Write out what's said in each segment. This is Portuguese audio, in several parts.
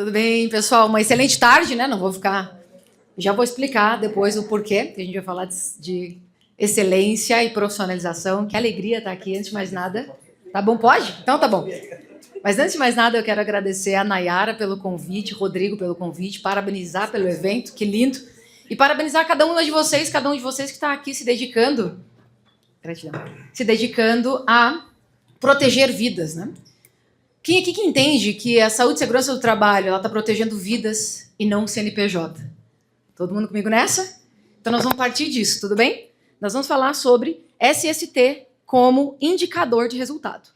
Tudo bem, pessoal? Uma excelente tarde, né? Não vou ficar... Já vou explicar depois o porquê, que a gente vai falar de excelência e profissionalização. Que alegria estar aqui, antes de mais nada. Tá bom? Pode? Então tá bom. Mas antes de mais nada, eu quero agradecer a Nayara pelo convite, Rodrigo pelo convite, parabenizar pelo evento, que lindo. E parabenizar cada um de vocês que está aqui se dedicando, gratidão, se dedicando a proteger vidas, né? Quem aqui que entende que a saúde e segurança do trabalho ela está protegendo vidas e não o CNPJ? Todo mundo comigo nessa? Então nós vamos partir disso, tudo bem? Nós vamos falar sobre SST como indicador de resultado.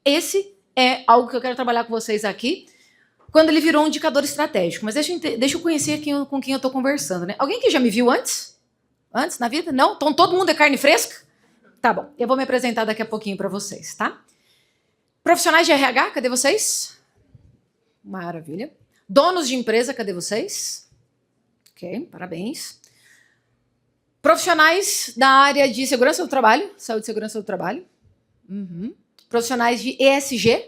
Esse é algo que eu quero trabalhar com vocês aqui, quando ele virou um indicador estratégico. Mas deixa eu conhecer com quem eu estou conversando, né? Alguém que já me viu antes? Antes, na vida? Não? Então todo mundo é carne fresca? Tá bom, eu vou me apresentar daqui a pouquinho para vocês, tá? Profissionais de RH, cadê vocês? Maravilha. Donos de empresa, cadê vocês? Ok, parabéns. Profissionais da área de segurança do trabalho, saúde e segurança do trabalho. Profissionais de ESG.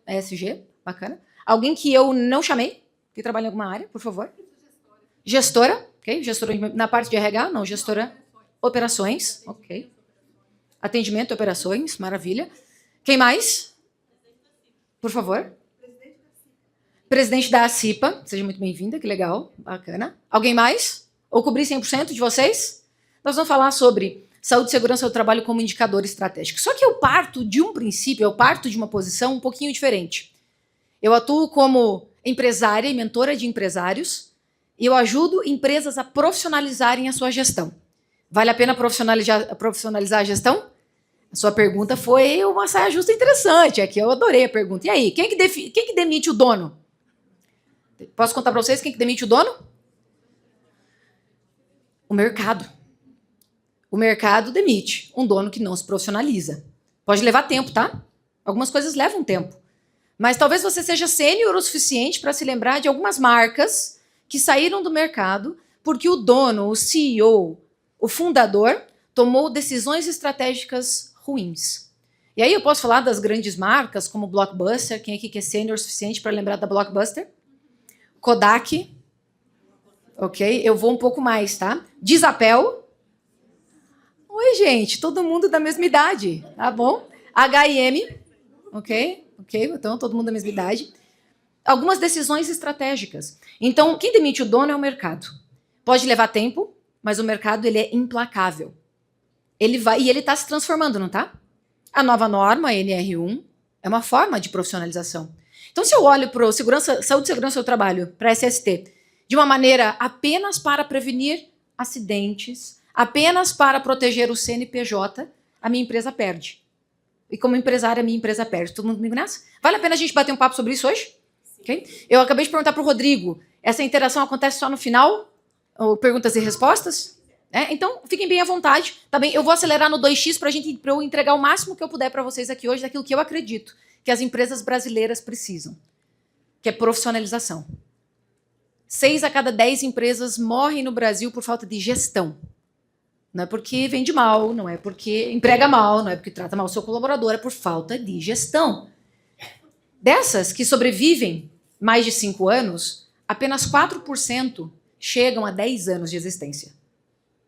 ESG, bacana. Alguém que eu não chamei, que trabalha em alguma área, por favor. Gestora, ok. Gestora na parte de RH, não, gestora operações, ok. Atendimento e operações, maravilha. Quem mais? Por favor. Presidente da CIPA. Seja muito bem-vinda, que legal, bacana. Alguém mais? Ou cobrir 100% de vocês? Nós vamos falar sobre saúde e segurança do trabalho como indicador estratégico. Só que eu parto de um princípio, eu parto de uma posição um pouquinho diferente. Eu atuo como empresária e mentora de empresários e eu ajudo empresas a profissionalizarem a sua gestão. Vale a pena profissionalizar a gestão? A sua pergunta foi uma saia justa interessante. Aqui eu adorei a pergunta. E aí, quem que demite o dono? Posso contar para vocês quem que demite o dono? O mercado. O mercado demite um dono que não se profissionaliza. Pode levar tempo, tá? Algumas coisas levam tempo. Mas talvez você seja sênior o suficiente para se lembrar de algumas marcas que saíram do mercado porque o dono, o CEO, o fundador, tomou decisões estratégicas ruins. E aí eu posso falar das grandes marcas, como Blockbuster. Quem aqui que é sênior o suficiente para lembrar da Blockbuster? Kodak. Ok, eu vou um pouco mais, tá? Disapel. Oi, gente, todo mundo da mesma idade, tá bom? H&M. Ok, então todo mundo da mesma idade. Algumas decisões estratégicas. Então, quem demite o dono é o mercado. Pode levar tempo, mas o mercado ele é implacável. Ele está se transformando, não tá? A nova norma, a NR1, é uma forma de profissionalização. Então, se eu olho para saúde e segurança do trabalho, para SST, de uma maneira apenas para prevenir acidentes, apenas para proteger o CNPJ, a minha empresa perde. E como empresária, a minha empresa perde. Todo mundo comigo nessa? Vale a pena a gente bater um papo sobre isso hoje? Okay? Eu acabei de perguntar para o Rodrigo, essa interação acontece só no final? Ou perguntas e respostas? Então, fiquem bem à vontade. Tá bem? Eu vou acelerar no 2x para eu entregar o máximo que eu puder para vocês aqui hoje daquilo que eu acredito que as empresas brasileiras precisam, que é profissionalização. 6 a cada 10 empresas morrem no Brasil por falta de gestão. Não é porque vende mal, não é porque emprega mal, não é porque trata mal o seu colaborador, é por falta de gestão. Dessas que sobrevivem mais de 5 anos, apenas 4% chegam a 10 anos de existência.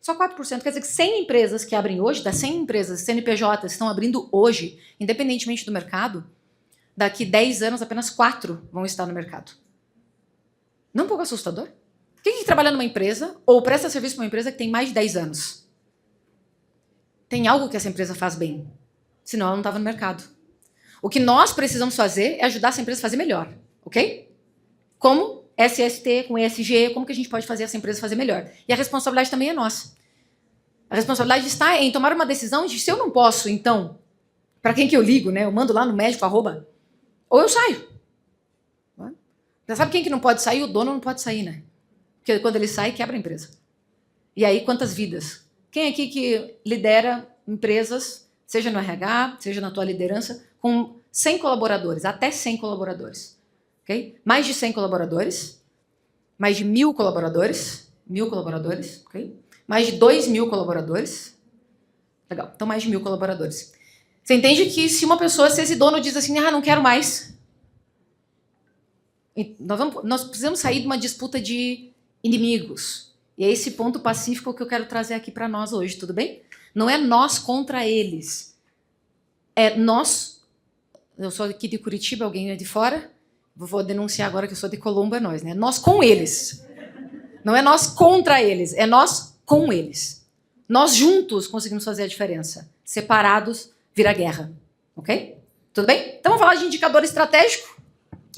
Só 4%. Quer dizer que 100 empresas que abrem hoje, das 100 empresas CNPJs estão abrindo hoje, independentemente do mercado, daqui 10 anos apenas 4 vão estar no mercado. Não é um pouco assustador? Quem que trabalha numa empresa ou presta serviço para uma empresa que tem mais de 10 anos? Tem algo que essa empresa faz bem, senão ela não estava no mercado. O que nós precisamos fazer é ajudar essa empresa a fazer melhor, ok? Como SST, com ESG, como que a gente pode fazer essa empresa fazer melhor? E a responsabilidade também é nossa. A responsabilidade está em tomar uma decisão de se eu não posso, então, para quem que eu ligo, né? Eu mando lá no médico, @ ou eu saio. Já sabe quem que não pode sair? O dono não pode sair, né? Porque quando ele sai, quebra a empresa. E aí, quantas vidas? Quem aqui que lidera empresas, seja no RH, seja na tua liderança, com 100 colaboradores, até 100 colaboradores? Okay? Mais de 100 colaboradores, mais de 1.000 colaboradores, 1.000 colaboradores, okay? Mais de 2.000 colaboradores. Legal, então mais de 1.000 colaboradores. Você entende que se uma pessoa, se esse dono diz assim, não quero mais, Nós precisamos sair de uma disputa de inimigos. E é esse ponto pacífico que eu quero trazer aqui para nós hoje, tudo bem? Não é nós contra eles. É nós. Eu sou aqui de Curitiba, alguém é de fora? Vou denunciar agora que eu sou de Colombo, é nós, né? Nós com eles. Não é nós contra eles, é nós com eles. Nós juntos conseguimos fazer a diferença. Separados, vira guerra. Ok? Tudo bem? Então vamos falar de indicador estratégico.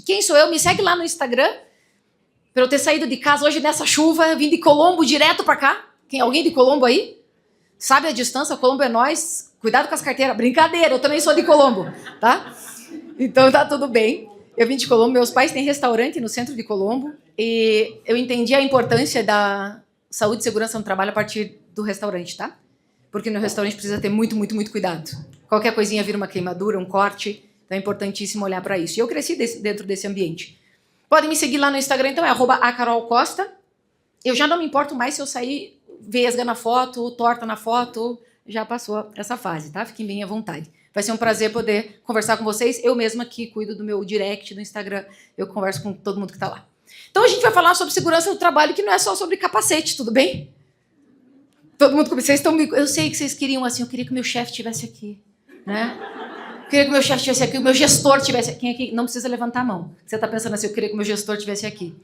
Quem sou eu? Me segue lá no Instagram. Para eu ter saído de casa hoje nessa chuva, vim de Colombo direto para cá. Alguém de Colombo aí? Sabe a distância? Colombo é nós. Cuidado com as carteiras. Brincadeira, eu também sou de Colombo, tá? Então tá tudo bem. Eu vim de Colombo, meus pais têm restaurante no centro de Colombo e eu entendi a importância da saúde e segurança no trabalho a partir do restaurante, tá? Porque no restaurante precisa ter muito, muito, muito cuidado. Qualquer coisinha vira uma queimadura, um corte, então é importantíssimo olhar para isso. E eu cresci dentro desse ambiente. Podem me seguir lá no Instagram, então é @acarolcosta. Eu já não me importo mais se eu sair vesga na foto, torta na foto, já passou essa fase, tá? Fiquem bem à vontade. Vai ser um prazer poder conversar com vocês. Eu mesma que cuido do meu direct no Instagram, eu converso com todo mundo que está lá. Então a gente vai falar sobre segurança do trabalho, que não é só sobre capacete, tudo bem? Todo mundo, vocês estão... Eu sei que vocês queriam assim, eu queria que o meu chefe estivesse aqui, né? Eu queria que o meu chefe estivesse aqui, o meu gestor estivesse aqui. Quem aqui não precisa levantar a mão. Você está pensando assim, eu queria que o meu gestor estivesse aqui.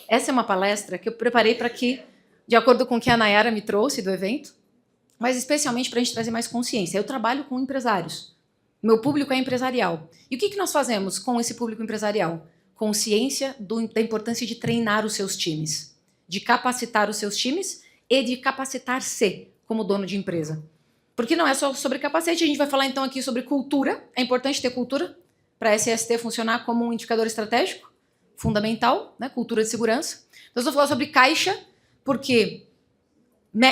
Essa é uma palestra que eu preparei para que, de acordo com o que a Nayara me trouxe do evento, mas especialmente para a gente trazer mais consciência. Eu trabalho com empresários. Meu público é empresarial. E o que nós fazemos com esse público empresarial? Consciência da importância de treinar os seus times, de capacitar os seus times e de capacitar-se como dono de empresa. Porque não é só sobre capacete, a gente vai falar então aqui sobre cultura. É importante ter cultura para a SST funcionar como um indicador estratégico, fundamental, né? Cultura de segurança. Nós vamos falar sobre caixa, porque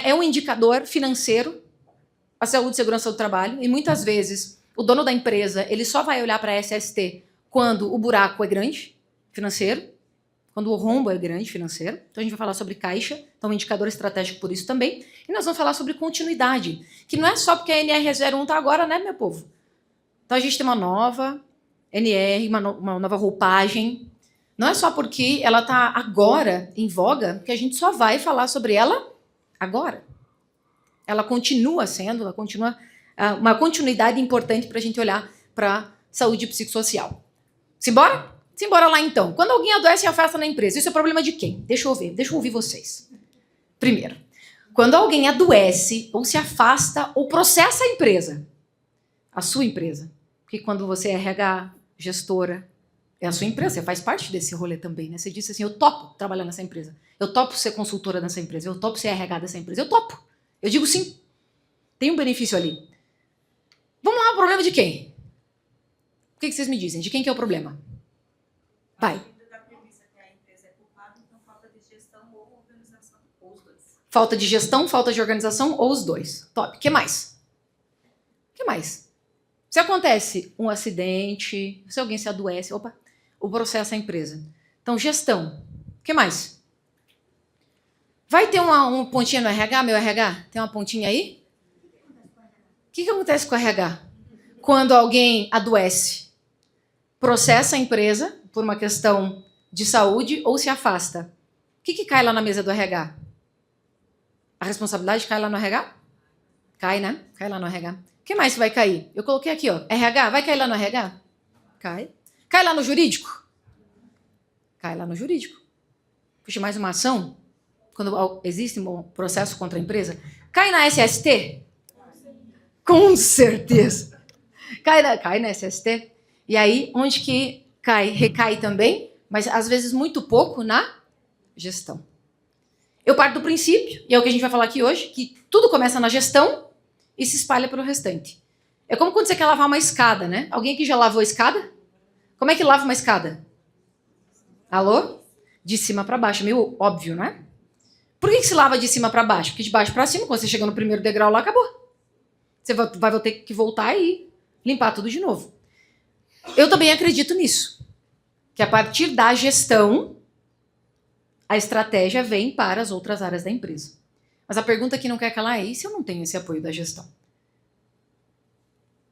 é um indicador financeiro, a saúde e segurança do trabalho, e muitas vezes o dono da empresa ele só vai olhar para a SST quando o buraco é grande, financeiro, quando o rombo é grande, financeiro. Então a gente vai falar sobre caixa, então um indicador estratégico por isso também. E nós vamos falar sobre continuidade, que não é só porque a NR01 está agora, né, meu povo? Então a gente tem uma nova NR, uma nova roupagem. Não é só porque ela está agora em voga que a gente só vai falar sobre ela agora. Ela continua sendo, ela continua uma continuidade importante para a gente olhar para a saúde psicossocial. Simbora? Simbora lá então. Quando alguém adoece e afasta na empresa, isso é problema de quem? Deixa eu ver, deixa eu ouvir vocês. Primeiro, quando alguém adoece ou se afasta ou processa a empresa, a sua empresa, porque quando você é RH, gestora, é a sua empresa, você faz parte desse rolê também, né? Você disse assim, eu topo trabalhar nessa empresa, eu topo ser consultora nessa empresa, eu topo ser RH dessa empresa, eu topo. Eu digo sim, tem um benefício ali. Vamos lá, o problema de quem? O que vocês me dizem? De quem que é o problema? Vai. Falta de gestão, falta de organização ou os dois. Top. O que mais? O que mais? Se acontece um acidente, se alguém se adoece, opa, o processo é a empresa. Então, gestão. O que mais? Vai ter uma pontinha no RH, meu RH? Tem uma pontinha aí? O que acontece com o RH? Quando alguém adoece, processa a empresa por uma questão de saúde ou se afasta. O que cai lá na mesa do RH? A responsabilidade cai lá no RH? Cai, né? Cai lá no RH. O que mais vai cair? Eu coloquei aqui, ó. RH, vai cair lá no RH? Cai. Cai lá no jurídico? Cai lá no jurídico. Puxa, mais uma ação? Quando existe um processo contra a empresa? Cai na SST? Com certeza. Cai na SST. E aí, onde que cai? Recai também, mas às vezes muito pouco na gestão. Eu parto do princípio, e é o que a gente vai falar aqui hoje, que tudo começa na gestão e se espalha pelo restante. É como quando você quer lavar uma escada, né? Alguém aqui já lavou a escada? Como é que lava uma escada? Alô? De cima para baixo, meio óbvio, né? Por que se lava de cima para baixo? Porque de baixo para cima, quando você chega no primeiro degrau lá, acabou. Você vai ter que voltar e limpar tudo de novo. Eu também acredito nisso. Que a partir da gestão, a estratégia vem para as outras áreas da empresa. Mas a pergunta que não quer calar é, e se eu não tenho esse apoio da gestão?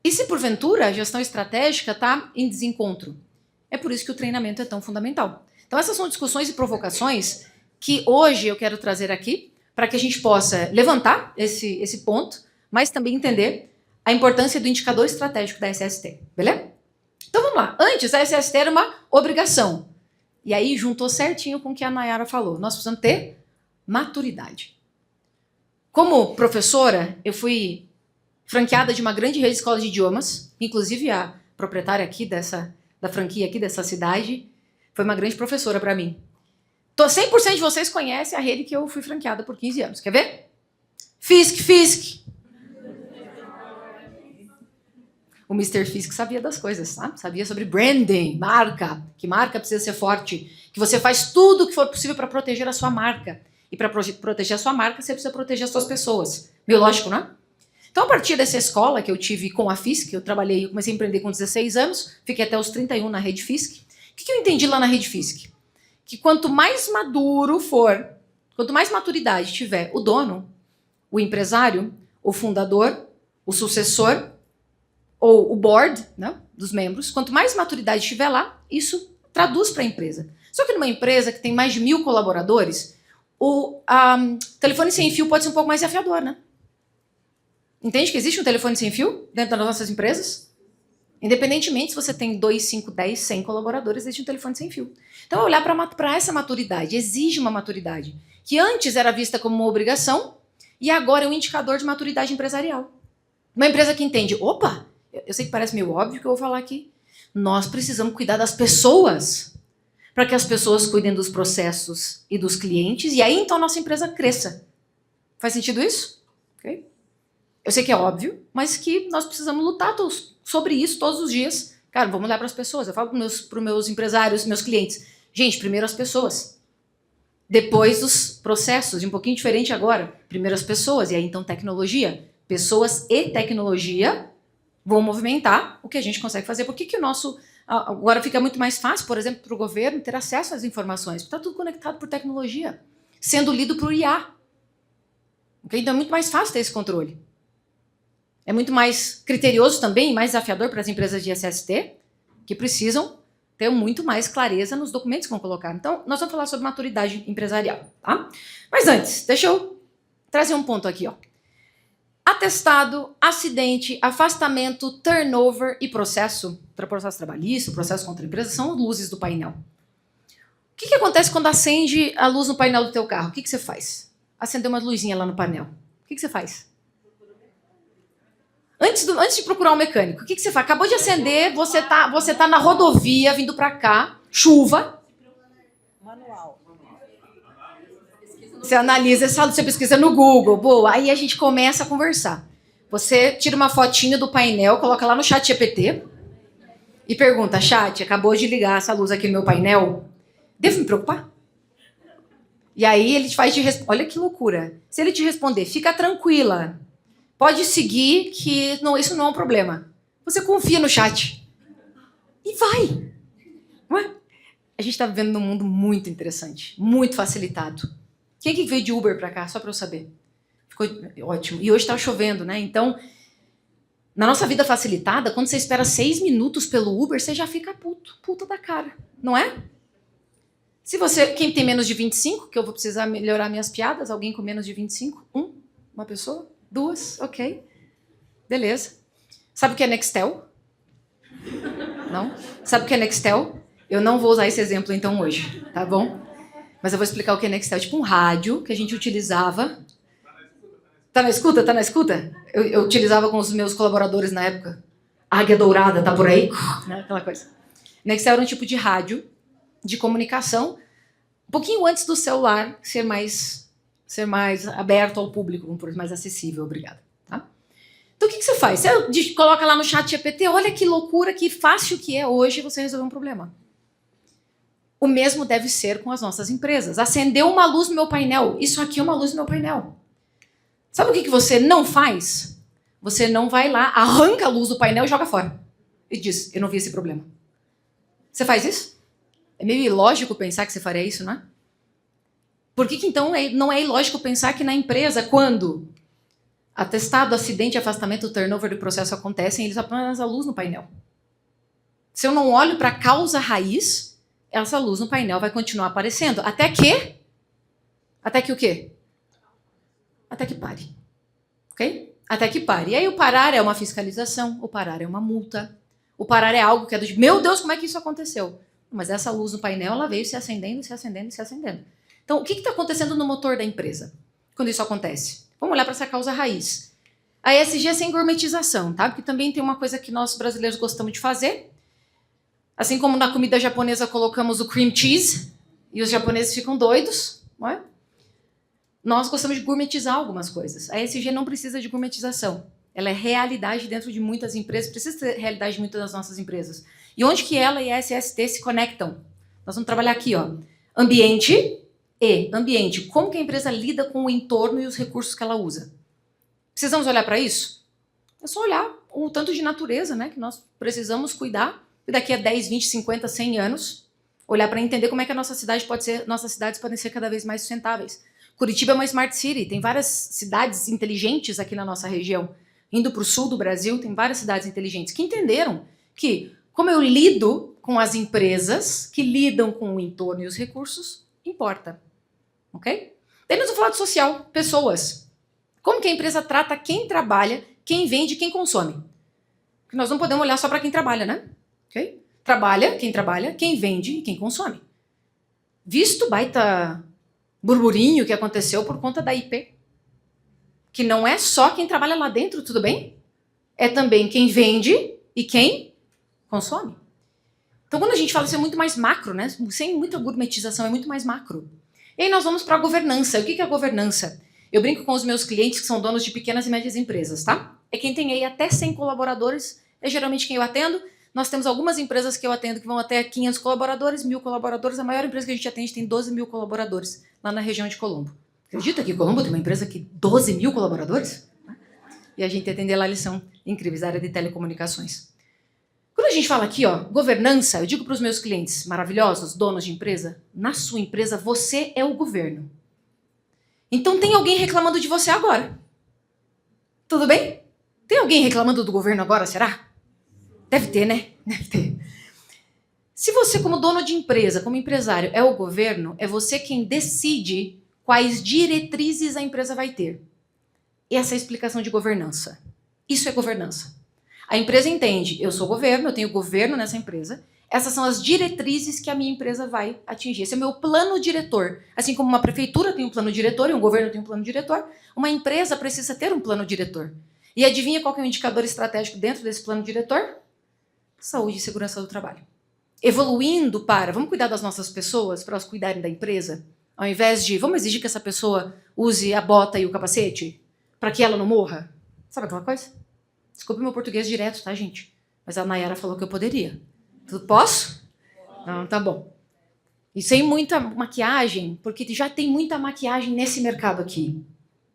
E se, porventura, a gestão estratégica está em desencontro? É por isso que o treinamento é tão fundamental. Então, essas são discussões e provocações que hoje eu quero trazer aqui para que a gente possa levantar esse ponto, mas também entender a importância do indicador estratégico da SST, beleza? Então, vamos lá. Antes, a SST era uma obrigação. E aí, juntou certinho com o que a Nayara falou. Nós precisamos ter maturidade. Como professora, eu fui franqueada de uma grande rede de escolas de idiomas, inclusive a proprietária aqui da franquia aqui dessa cidade foi uma grande professora para mim. 100% de vocês conhecem a rede que eu fui franqueada por 15 anos. Quer ver? Fisk. O Mr. Fisk sabia das coisas, tá? Sabia sobre branding, marca, que marca precisa ser forte, que você faz tudo o que for possível para proteger a sua marca. E para proteger a sua marca, você precisa proteger as suas pessoas. Meio lógico, né? Então, a partir dessa escola que eu tive com a Fisk, eu comecei a empreender com 16 anos, fiquei até os 31 na Rede Fisk. O que eu entendi lá na Rede Fisk? Que quanto mais maduro for, quanto mais maturidade tiver o dono, o empresário, o fundador, o sucessor, ou o board, né, dos membros, quanto mais maturidade tiver lá, isso traduz para a empresa. Só que numa empresa que tem mais de 1.000 colaboradores, o telefone sem fio pode ser um pouco mais desafiador, né? Entende que existe um telefone sem fio dentro das nossas empresas? Independentemente se você tem 2, 5, 10, 100 colaboradores, existe um telefone sem fio. Então, olhar para essa maturidade, exige uma maturidade, que antes era vista como uma obrigação, e agora é um indicador de maturidade empresarial. Uma empresa que entende, opa, eu sei que parece meio óbvio que eu vou falar aqui, nós precisamos cuidar das pessoas, para que as pessoas cuidem dos processos e dos clientes, e aí então a nossa empresa cresça. Faz sentido isso? Okay? Eu sei que é óbvio, mas que nós precisamos lutar sobre isso todos os dias. Cara, vamos olhar para as pessoas. Eu falo para os meus empresários, meus clientes. Gente, primeiro as pessoas. Depois os processos, e um pouquinho diferente agora. Primeiro as pessoas, e aí então tecnologia. Pessoas e tecnologia vão movimentar o que a gente consegue fazer. Por que o nosso... Agora fica muito mais fácil, por exemplo, para o governo ter acesso às informações. Está tudo conectado por tecnologia, sendo lido por IA. Okay? Então é muito mais fácil ter esse controle. É muito mais criterioso também, mais desafiador para as empresas de SST, que precisam ter muito mais clareza nos documentos que vão colocar. Então, nós vamos falar sobre maturidade empresarial, tá? Mas antes, deixa eu trazer um ponto aqui, ó. Atestado, acidente, afastamento, turnover e processo, para processo trabalhista, processo contra a empresa, são luzes do painel. O que acontece quando acende a luz no painel do teu carro? O que você faz? Acendeu uma luzinha lá no painel. O que você faz? Antes de procurar um mecânico, o que você faz? Acabou de acender, você tá na rodovia, vindo para cá, chuva. Manual. Você analisa, você pesquisa no Google, boa. Aí a gente começa a conversar. Você tira uma fotinha do painel, coloca lá no chat GPT e pergunta, chat, acabou de ligar essa luz aqui no meu painel, devo me preocupar? E aí ele vai te responder, olha que loucura. Se ele te responder, fica tranquila, pode seguir que isso não é um problema. Você confia no chat. E vai. Não é? A gente está vivendo num mundo muito interessante, muito facilitado. Quem que veio de Uber para cá, só para eu saber? Ficou ótimo. E hoje está chovendo, né? Então, na nossa vida facilitada, quando você espera 6 minutos pelo Uber, você já fica puta da cara. Não é? Quem tem menos de 25, que eu vou precisar melhorar minhas piadas, alguém com menos de 25? Uma pessoa? 2, ok. Beleza. Sabe o que é Nextel? Não? Sabe o que é Nextel? Eu não vou usar esse exemplo então hoje, tá bom? Mas eu vou explicar o que é Nextel. Tipo um rádio que a gente utilizava. Tá na escuta? Tá na escuta? Eu utilizava com os meus colaboradores na época. Águia Dourada, tá por aí? Né? Aquela coisa. Nextel era um tipo de rádio de comunicação um pouquinho antes do celular ser mais aberto ao público, mais acessível, obrigada. Tá? Então, o que você faz? Você coloca lá no chat GPT, olha que loucura, que fácil que é hoje você resolver um problema. O mesmo deve ser com as nossas empresas. Acendeu uma luz no meu painel. Isso aqui é uma luz no meu painel. Sabe o que você não faz? Você não vai lá, arranca a luz do painel e joga fora. E diz, eu não vi esse problema. Você faz isso? É meio ilógico pensar que você faria isso, não é? Por que então não é ilógico pensar que na empresa, quando atestado, acidente, afastamento, turnover do processo acontecem, eles apenas a luz no painel? Se eu não olho para a causa raiz, essa luz no painel vai continuar aparecendo até que... Até que o quê? Até que pare. Ok? Até que pare. E aí o parar é uma fiscalização, o parar é uma multa, o parar é algo que é do... Meu Deus, como é que isso aconteceu? Mas essa luz no painel, ela veio se acendendo, se acendendo, se acendendo. Então, o que está acontecendo no motor da empresa quando isso acontece? Vamos olhar para essa causa raiz. A ESG é sem gourmetização, tá? Porque também tem uma coisa que nós brasileiros gostamos de fazer. Assim como na comida japonesa colocamos o cream cheese e os japoneses ficam doidos, não é? Nós gostamos de gourmetizar algumas coisas. A ESG não precisa de gourmetização. Ela é realidade dentro de muitas empresas, precisa ser realidade de muitas das nossas empresas. E onde que ela e a SST se conectam? Nós vamos trabalhar aqui, ó. Ambiente e ambiente. Como que a empresa lida com o entorno e os recursos que ela usa? Precisamos olhar para isso? É só olhar o tanto de natureza, né, que nós precisamos cuidar. E daqui a 10, 20, 50, 100 anos, olhar para entender como é que a nossa cidade pode ser, nossas cidades podem ser cada vez mais sustentáveis. Curitiba é uma smart city, tem várias cidades inteligentes aqui na nossa região. Indo para o sul do Brasil, tem várias cidades inteligentes que entenderam que, como eu lido com as empresas que lidam com o entorno e os recursos, importa. Ok? Daí nós vamos falar de social, pessoas. Como que a empresa trata quem trabalha, quem vende, quem consome? Porque nós não podemos olhar só para quem trabalha, né? Okay? Trabalha, quem vende e quem consome. Visto baita burburinho que aconteceu por conta da IP. Que não é só quem trabalha lá dentro, tudo bem? É também quem vende e quem consome. Então, quando a gente fala isso, é muito mais macro, né? Sem muita gourmetização, é muito mais macro. E aí nós vamos para a governança. O que é a governança? Eu brinco com os meus clientes que são donos de pequenas e médias empresas, tá? É quem tem aí até 100 colaboradores, é geralmente quem eu atendo. Nós temos algumas empresas que eu atendo que vão até 500 colaboradores, 1.000 colaboradores. A maior empresa que a gente atende tem 12 mil colaboradores lá na região de Colombo. Acredita que Colombo tem uma empresa que 12 mil colaboradores? E a gente atende lá, eles são incríveis, a área de telecomunicações. Quando a gente fala aqui, ó, governança, eu digo para os meus clientes maravilhosos, donos de empresa, na sua empresa você é o governo. Então tem alguém reclamando de você agora. Tudo bem? Tem alguém reclamando do governo agora, será? Deve ter, né? Deve ter. Se você, como dono de empresa, como empresário, é o governo, é você quem decide quais diretrizes a empresa vai ter. Essa é a explicação de governança. Isso é governança. A empresa entende, eu sou governo, eu tenho governo nessa empresa, essas são as diretrizes que a minha empresa vai atingir. Esse é o meu plano diretor. Assim como uma prefeitura tem um plano diretor e um governo tem um plano diretor, uma empresa precisa ter um plano diretor. E adivinha qual que é o indicador estratégico dentro desse plano diretor? Saúde e segurança do trabalho. Evoluindo para, vamos cuidar das nossas pessoas para elas cuidarem da empresa? Ao invés de, vamos exigir que essa pessoa use a bota e o capacete para que ela não morra? Sabe aquela coisa? Desculpe meu português direto, tá, gente? Mas a Nayara falou que eu poderia. Posso? Não, tá bom. E sem muita maquiagem, porque já tem muita maquiagem nesse mercado aqui.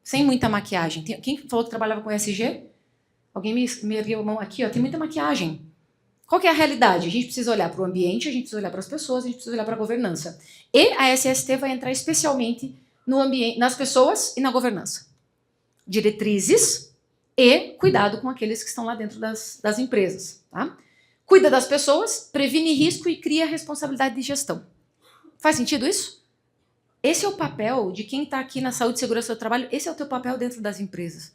Sem muita maquiagem. Quem falou que trabalhava com ESG? Alguém me ergueu a mão aqui, ó. Tem muita maquiagem. Qual que é a realidade? A gente precisa olhar para o ambiente, a gente precisa olhar para as pessoas, a gente precisa olhar para a governança. E a SST vai entrar especialmente no ambiente, nas pessoas e na governança. Diretrizes e cuidado com aqueles que estão lá dentro das empresas. Tá? Cuida das pessoas, previne risco e cria responsabilidade de gestão. Faz sentido isso? Esse é o papel de quem está aqui na saúde e segurança do trabalho, esse é o teu papel dentro das empresas.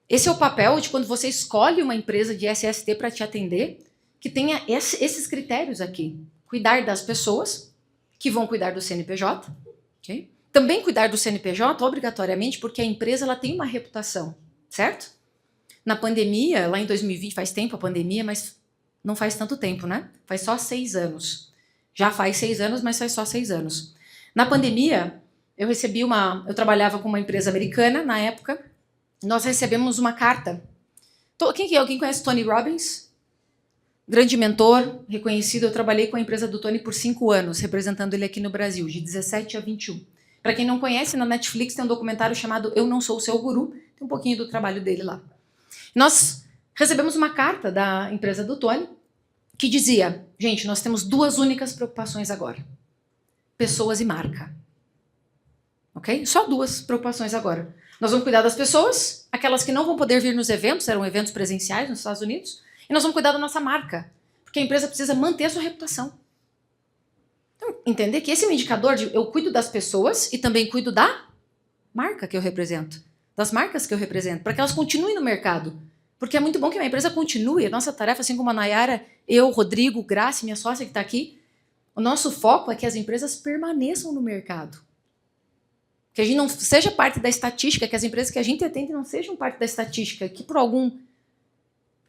Esse é o papel de quando você escolhe uma empresa de SST para te atender, que tenha esses critérios aqui. Cuidar das pessoas, que vão cuidar do CNPJ. Okay? Também cuidar do CNPJ, obrigatoriamente, porque a empresa ela tem uma reputação, certo? Na pandemia, lá em 2020, faz tempo a pandemia, mas não faz tanto tempo, né? Faz só 6 anos. Já faz 6 anos, mas faz só 6 anos. Na pandemia, eu trabalhava com uma empresa americana, na época, nós recebemos uma carta. Alguém conhece Tony Robbins? Grande mentor, reconhecido. Eu trabalhei com a empresa do Tony por 5 anos, representando ele aqui no Brasil, de 17 a 21. Para quem não conhece, na Netflix tem um documentário chamado Eu Não Sou o Seu Guru, tem um pouquinho do trabalho dele lá. Nós recebemos uma carta da empresa do Tony que dizia, gente, nós temos 2 únicas preocupações agora. Pessoas e marca. Ok? Só 2 preocupações agora. Nós vamos cuidar das pessoas, aquelas que não vão poder vir nos eventos, eram eventos presenciais nos Estados Unidos, e nós vamos cuidar da nossa marca, porque a empresa precisa manter a sua reputação. entender que esse é um indicador de eu cuido das pessoas e também cuido da marca que eu represento, das marcas que eu represento, para que elas continuem no mercado. Porque é muito bom que a empresa continue. A nossa tarefa, assim como a Nayara, eu, Rodrigo, Grace, minha sócia que está aqui, o nosso foco é que as empresas permaneçam no mercado. Que a gente não seja parte da estatística, que as empresas que a gente atende não sejam parte da estatística, que por algum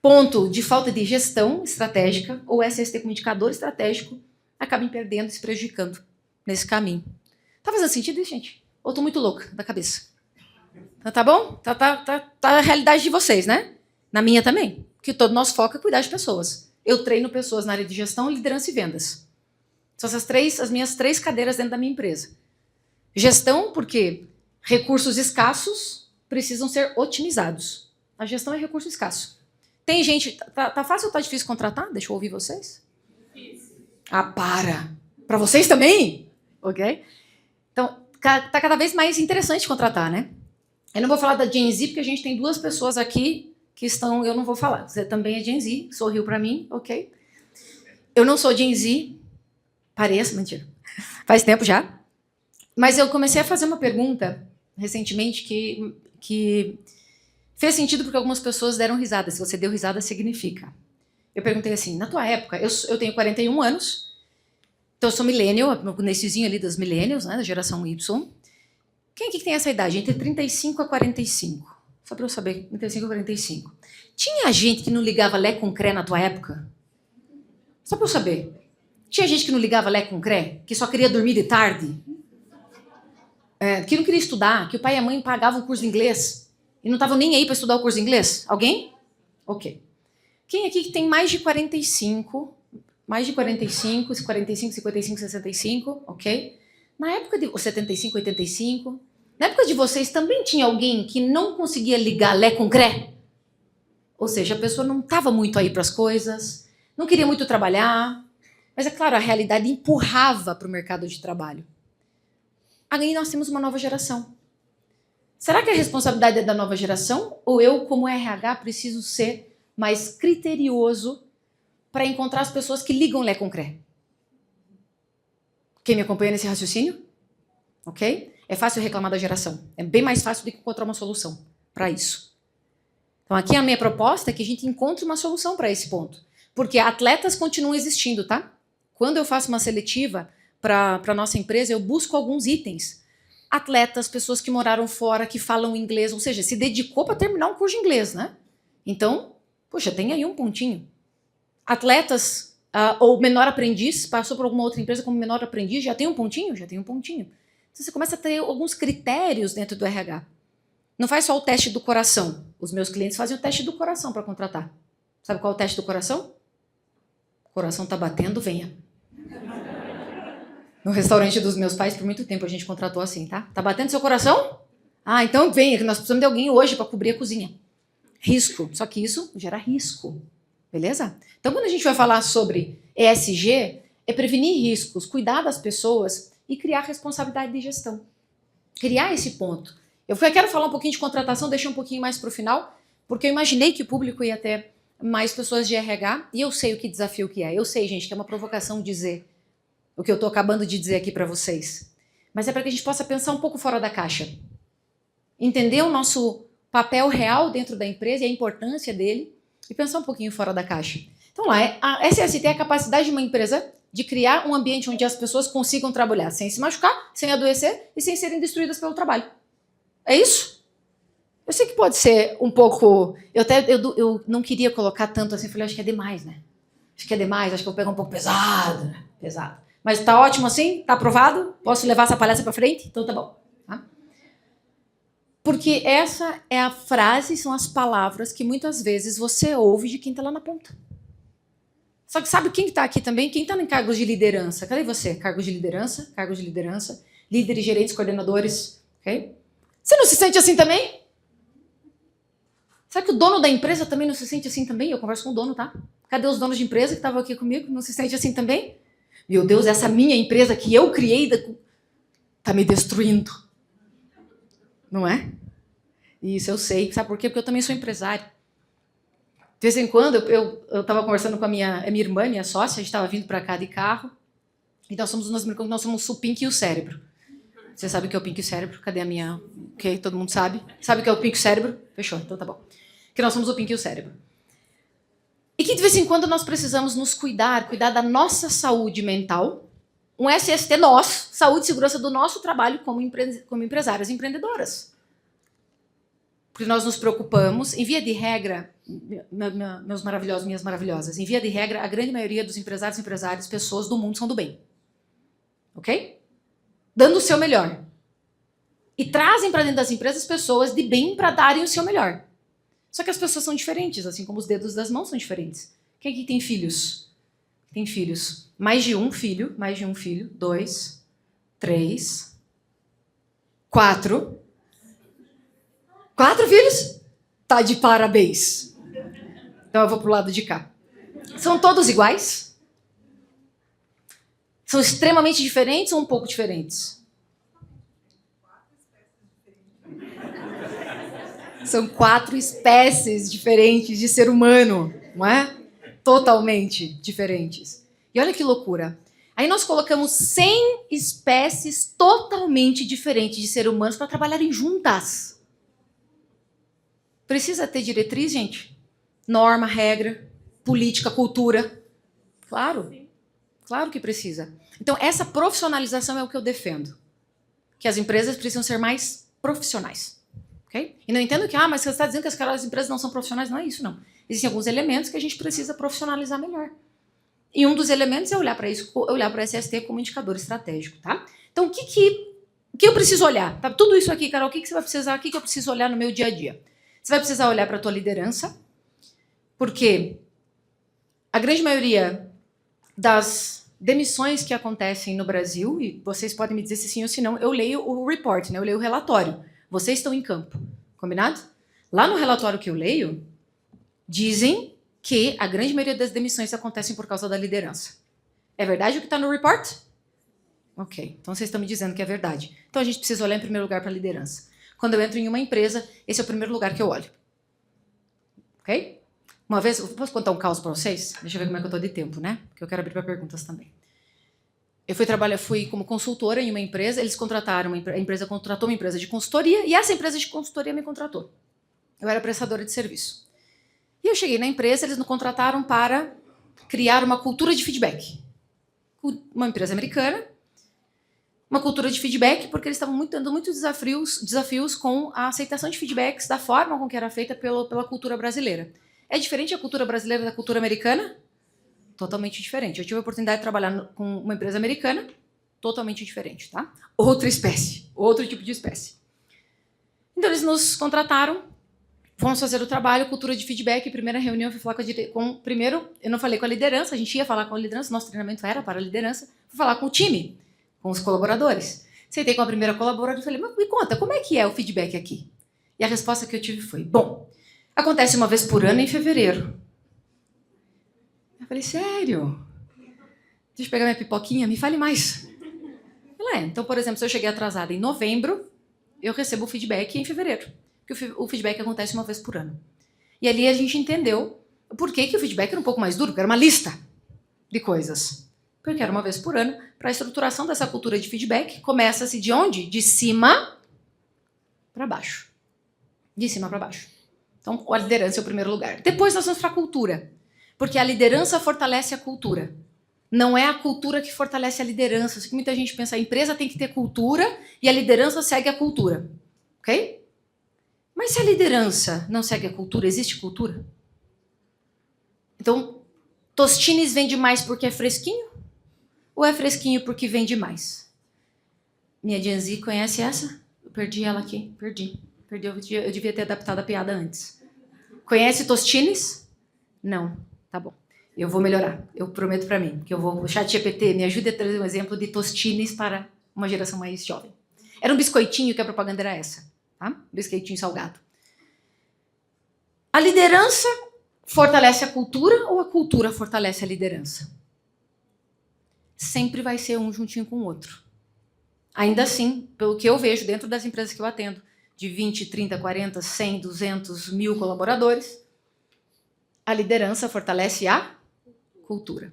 ponto de falta de gestão estratégica ou SST como indicador estratégico, acabem perdendo e se prejudicando nesse caminho. Tá fazendo sentido isso, gente? Ou estou muito louca da cabeça? Tá bom? Tá a realidade de vocês, né? Na minha também. Que todo nosso foco é cuidar de pessoas. Eu treino pessoas na área de gestão, liderança e vendas. São as minhas 3 cadeiras dentro da minha empresa. Gestão, porque recursos escassos precisam ser otimizados. A gestão é recurso escasso. Tem gente... Tá fácil ou tá difícil contratar? Deixa eu ouvir vocês. Difícil. Ah, para! Para vocês também? Ok? Então, tá cada vez mais interessante contratar, né? Eu não vou falar da Gen Z, porque a gente tem 2 pessoas aqui que estão... Eu não vou falar. Você também é Gen Z, sorriu para mim, ok? Eu não sou Gen Z. Pareço, mentira. Faz tempo já. Mas eu comecei a fazer uma pergunta recentemente que fez sentido porque algumas pessoas deram risada. Se você deu risada, significa. Eu perguntei assim, na tua época, eu tenho 41 anos, então eu sou millennial, nessezinho ali das millennials, né, da geração Y. Quem aqui que tem essa idade? Entre 35 a 45. Só para eu saber, 35 a 45. Tinha gente que não ligava Lé com Cré na tua época? Só para eu saber. Tinha gente que não ligava Lé com Cré? Que só queria dormir de tarde? Que não queria estudar? Que o pai e a mãe pagavam o curso de inglês? E não estavam nem aí para estudar o curso de inglês? Alguém? Ok. Quem aqui que tem mais de 45, 55, 65, ok? Na época de 75, 85, na época de vocês também tinha alguém que não conseguia ligar Lé com Cré? Ou seja, a pessoa não estava muito aí para as coisas, não queria muito trabalhar, mas é claro, a realidade empurrava para o mercado de trabalho. Aí nós temos uma nova geração. Será que a responsabilidade é da nova geração? Ou eu, como RH, preciso ser mais criterioso para encontrar as pessoas que ligam Lé com Cré? Quem me acompanha nesse raciocínio? Ok? É fácil reclamar da geração. É bem mais fácil do que encontrar uma solução para isso. Então aqui a minha proposta é que a gente encontre uma solução para esse ponto. Porque atletas continuam existindo, tá? Quando eu faço uma seletiva para a nossa empresa, eu busco alguns itens. Atletas, pessoas que moraram fora, que falam inglês, ou seja, se dedicou para terminar um curso de inglês, né? Então, poxa, tem aí um pontinho. Atletas ou menor aprendiz, passou por alguma outra empresa como menor aprendiz, já tem um pontinho? Já tem um pontinho. Então, você começa a ter alguns critérios dentro do RH. Não faz só o teste do coração. Os meus clientes fazem o teste do coração para contratar. Sabe qual é o teste do coração? O coração está batendo, venha. No restaurante dos meus pais, por muito tempo, a gente contratou assim, tá? Tá batendo seu coração? Ah, então venha, que nós precisamos de alguém hoje para cobrir a cozinha. Risco. Só que isso gera risco. Beleza? Então, quando a gente vai falar sobre ESG, é prevenir riscos, cuidar das pessoas e criar responsabilidade de gestão. Criar esse ponto. Eu quero falar um pouquinho de contratação, deixei um pouquinho mais para o final, porque eu imaginei que o público ia ter mais pessoas de RH, e eu sei o que desafio que é. Eu sei, gente, que é uma provocação dizer o que eu estou acabando de dizer aqui para vocês. Mas é para que a gente possa pensar um pouco fora da caixa. Entender o nosso papel real dentro da empresa e a importância dele e pensar um pouquinho fora da caixa. Então lá, a SST é a capacidade de uma empresa de criar um ambiente onde as pessoas consigam trabalhar sem se machucar, sem adoecer e sem serem destruídas pelo trabalho. É isso? Eu sei que pode ser um pouco... Eu não queria colocar tanto assim, falei, acho que é demais, né? Acho que é demais, acho que eu vou pegar um pouco pesado, né? Pesado. Mas tá ótimo assim? Tá aprovado? Posso levar essa palestra para frente? Então tá bom. Tá? Porque essa é a frase, são as palavras que muitas vezes você ouve de quem tá lá na ponta. Só que sabe quem está aqui também? Quem está em cargos de liderança? Cadê você? Cargos de liderança, líderes, gerentes, coordenadores, ok? Você não se sente assim também? Será que o dono da empresa também não se sente assim também? Eu converso com o dono, tá? Cadê os donos de empresa que estavam aqui comigo? Não se sente assim também? Meu Deus, essa minha empresa que eu criei tá me destruindo. Não é? Isso eu sei. Sabe por quê? Porque eu também sou empresário. De vez em quando, eu estava conversando com a minha irmã, minha sócia, a gente estava vindo para cá de carro, Então, nós brincamos que nós somos o Pink e o cérebro. Você sabe o que é o Pink e o cérebro? Cadê a minha... Ok, todo mundo sabe? Sabe o que é o Pink e o cérebro? Fechou, então tá bom. Que nós somos o Pink e o cérebro. E que de vez em quando nós precisamos nos cuidar da nossa saúde mental, um SST nosso, saúde e segurança do nosso trabalho como empresárias e empreendedoras. Porque nós nos preocupamos, em via de regra, meus maravilhosos, minhas maravilhosas, em via de regra, a grande maioria dos empresários e empresárias, pessoas do mundo são do bem. Ok? Dando o seu melhor. E trazem para dentro das empresas pessoas de bem para darem o seu melhor. Só que as pessoas são diferentes, assim como os dedos das mãos são diferentes. Quem aqui tem filhos? Tem filhos. Mais de um filho. 2, 3, 4. 4 filhos? Tá de parabéns. Então eu vou pro lado de cá. São todos iguais? São extremamente diferentes ou um pouco diferentes? São 4 espécies diferentes de ser humano, não é? Totalmente diferentes. E olha que loucura. Aí nós colocamos 100 espécies totalmente diferentes de seres humanos para trabalharem juntas. Precisa ter diretriz, gente? Norma, regra, política, cultura. Claro. Claro que precisa. Então, essa profissionalização é o que eu defendo. Que as empresas precisam ser mais profissionais. Okay? E não entendo que, mas você está dizendo que as empresas não são profissionais. Não é isso, não. Existem alguns elementos que a gente precisa profissionalizar melhor. E um dos elementos é olhar para isso, olhar para a SST como indicador estratégico, tá? Então, o que eu preciso olhar? Tá, tudo isso aqui, Carol, o que você vai precisar? O que eu preciso olhar no meu dia a dia? Você vai precisar olhar para a tua liderança, porque a grande maioria das demissões que acontecem no Brasil, e vocês podem me dizer se sim ou se não, eu leio o report, né? Eu leio o relatório. Vocês estão em campo, combinado? Lá no relatório que eu leio, dizem que a grande maioria das demissões acontecem por causa da liderança. É verdade o que está no report? Ok, então vocês estão me dizendo que é verdade. Então a gente precisa olhar em primeiro lugar para a liderança. Quando eu entro em uma empresa, esse é o primeiro lugar que eu olho. Ok? Uma vez, posso contar um caos para vocês? Deixa eu ver como é que eu estou de tempo, né? Porque eu quero abrir para perguntas também. Eu fui como consultora em uma empresa, eles contrataram, a empresa contratou uma empresa de consultoria e essa empresa de consultoria me contratou. Eu era prestadora de serviço. E eu cheguei na empresa, eles me contrataram para criar uma cultura de feedback. Uma empresa americana, uma cultura de feedback, porque eles estavam dando muitos desafios com a aceitação de feedbacks da forma com que era feita pela cultura brasileira. É diferente a cultura brasileira da cultura americana? Totalmente diferente. Eu tive a oportunidade de trabalhar com uma empresa americana, totalmente diferente, tá? Outra espécie, outro tipo de espécie. Então, eles nos contrataram, vamos fazer o trabalho, cultura de feedback, primeira reunião, eu fui falar primeiro, eu não falei com a liderança, a gente ia falar com a liderança, nosso treinamento era para a liderança, fui falar com o time, com os colaboradores. Sentei com a primeira colaboradora e falei, mas me conta, como é que é o feedback aqui? E a resposta que eu tive foi, bom, acontece uma vez por ano em fevereiro. Eu falei, sério? Deixa eu pegar minha pipoquinha, me fale mais. Ela então, por exemplo, se eu cheguei atrasada em novembro, eu recebo o feedback em fevereiro. Porque o feedback acontece uma vez por ano. E ali a gente entendeu por que o feedback era um pouco mais duro, porque era uma lista de coisas. Porque era uma vez por ano. Para a estruturação dessa cultura de feedback, começa-se de onde? De cima para baixo. De cima para baixo. Então, a liderança é o primeiro lugar. Depois nós vamos para a cultura. Porque a liderança fortalece a cultura. Não é a cultura que fortalece a liderança. Isso que muita gente pensa, a empresa tem que ter cultura e a liderança segue a cultura. Ok? Mas se a liderança não segue a cultura, existe cultura? Então, Tostines vende mais porque é fresquinho? Ou é fresquinho porque vende mais? Minha Gen Z conhece essa? Eu perdi ela aqui. Perdi. Eu devia ter adaptado a piada antes. Conhece Tostines? Não. Tá bom. Eu vou melhorar. Eu prometo para mim. Que eu vou... O ChatGPT me ajude a trazer um exemplo de Tostines para uma geração mais jovem. Era um biscoitinho que a propaganda era essa. Tá? Biscoitinho salgado. A liderança fortalece a cultura ou a cultura fortalece a liderança? Sempre vai ser um juntinho com o outro. Ainda assim, pelo que eu vejo dentro das empresas que eu atendo, de 20, 30, 40, 100, 200, 1000 colaboradores, a liderança fortalece a cultura.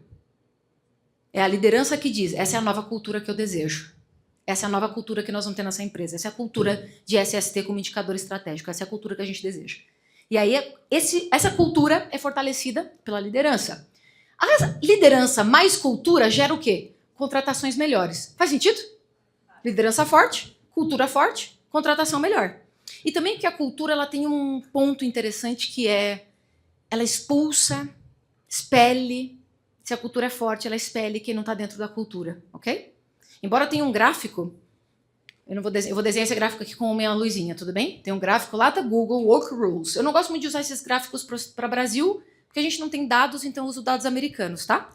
É a liderança que diz, essa é a nova cultura que eu desejo. Essa é a nova cultura que nós vamos ter nessa empresa. Essa é a cultura de SST como indicador estratégico. Essa é a cultura que a gente deseja. E aí, essa cultura é fortalecida pela liderança. A liderança mais cultura gera o quê? Contratações melhores. Faz sentido? Liderança forte, cultura forte, contratação melhor. E também que a cultura ela tem um ponto interessante que é ela expulsa, expele. Se a cultura é forte, ela expele quem não está dentro da cultura, ok? Embora tenha um gráfico, eu vou desenhar esse gráfico aqui com uma luzinha, tudo bem? Tem um gráfico lá da Google, Work Rules. Eu não gosto muito de usar esses gráficos para o Brasil, porque a gente não tem dados, então eu uso dados americanos, tá?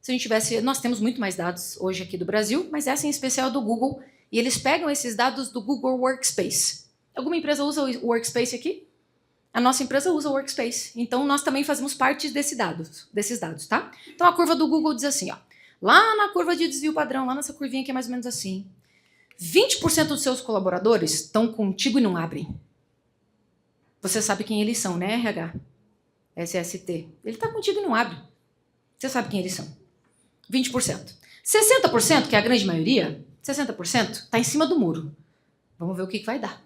Se a gente tivesse, nós temos muito mais dados hoje aqui do Brasil, mas essa em especial é do Google, e eles pegam esses dados do Google Workspace. Alguma empresa usa o Workspace aqui? A nossa empresa usa o Workspace, então nós também fazemos parte desses dados, tá? Então a curva do Google diz assim, ó, lá na curva de desvio padrão, lá nessa curvinha que é mais ou menos assim, 20% dos seus colaboradores estão contigo e não abrem. Você sabe quem eles são, né, RH? SST. Ele está contigo e não abre. Você sabe quem eles são. 20%. 60%, que é a grande maioria, 60%, está em cima do muro. Vamos ver o que vai dar.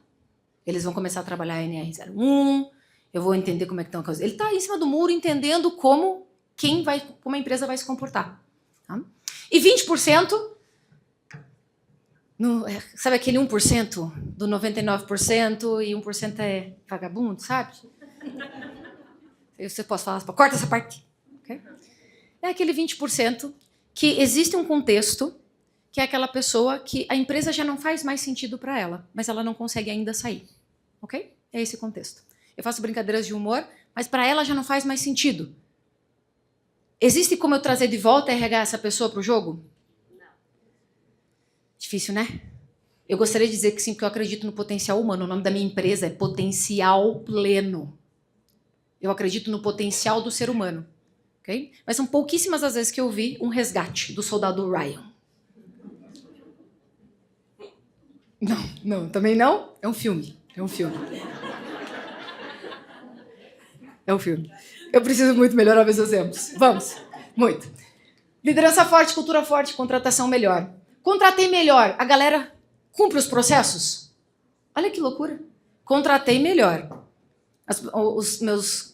Eles vão começar a trabalhar a NR01, eu vou entender como é que estão as coisas. Ele está em cima do muro entendendo como a empresa vai se comportar. Tá? E 20%, sabe aquele 1% do 99% e 1% é vagabundo, sabe? Você pode falar, corta essa parte. Okay? É aquele 20% que existe um contexto que é aquela pessoa que a empresa já não faz mais sentido para ela, mas ela não consegue ainda sair. Ok? É esse contexto. Eu faço brincadeiras de humor, mas para ela já não faz mais sentido. Existe como eu trazer de volta e RH essa pessoa para o jogo? Não. Difícil, né? Eu gostaria de dizer que sim, porque eu acredito no potencial humano. O nome da minha empresa é Potencial Pleno. Eu acredito no potencial do ser humano. Okay? Mas são pouquíssimas as vezes que eu vi um resgate do soldado Ryan. Não, também não. É um filme. É um filme. Eu preciso muito melhorar meus exemplos. Vamos. Muito. Liderança forte, cultura forte, contratação melhor. Contratei melhor. A galera cumpre os processos? Olha que loucura. Contratei melhor.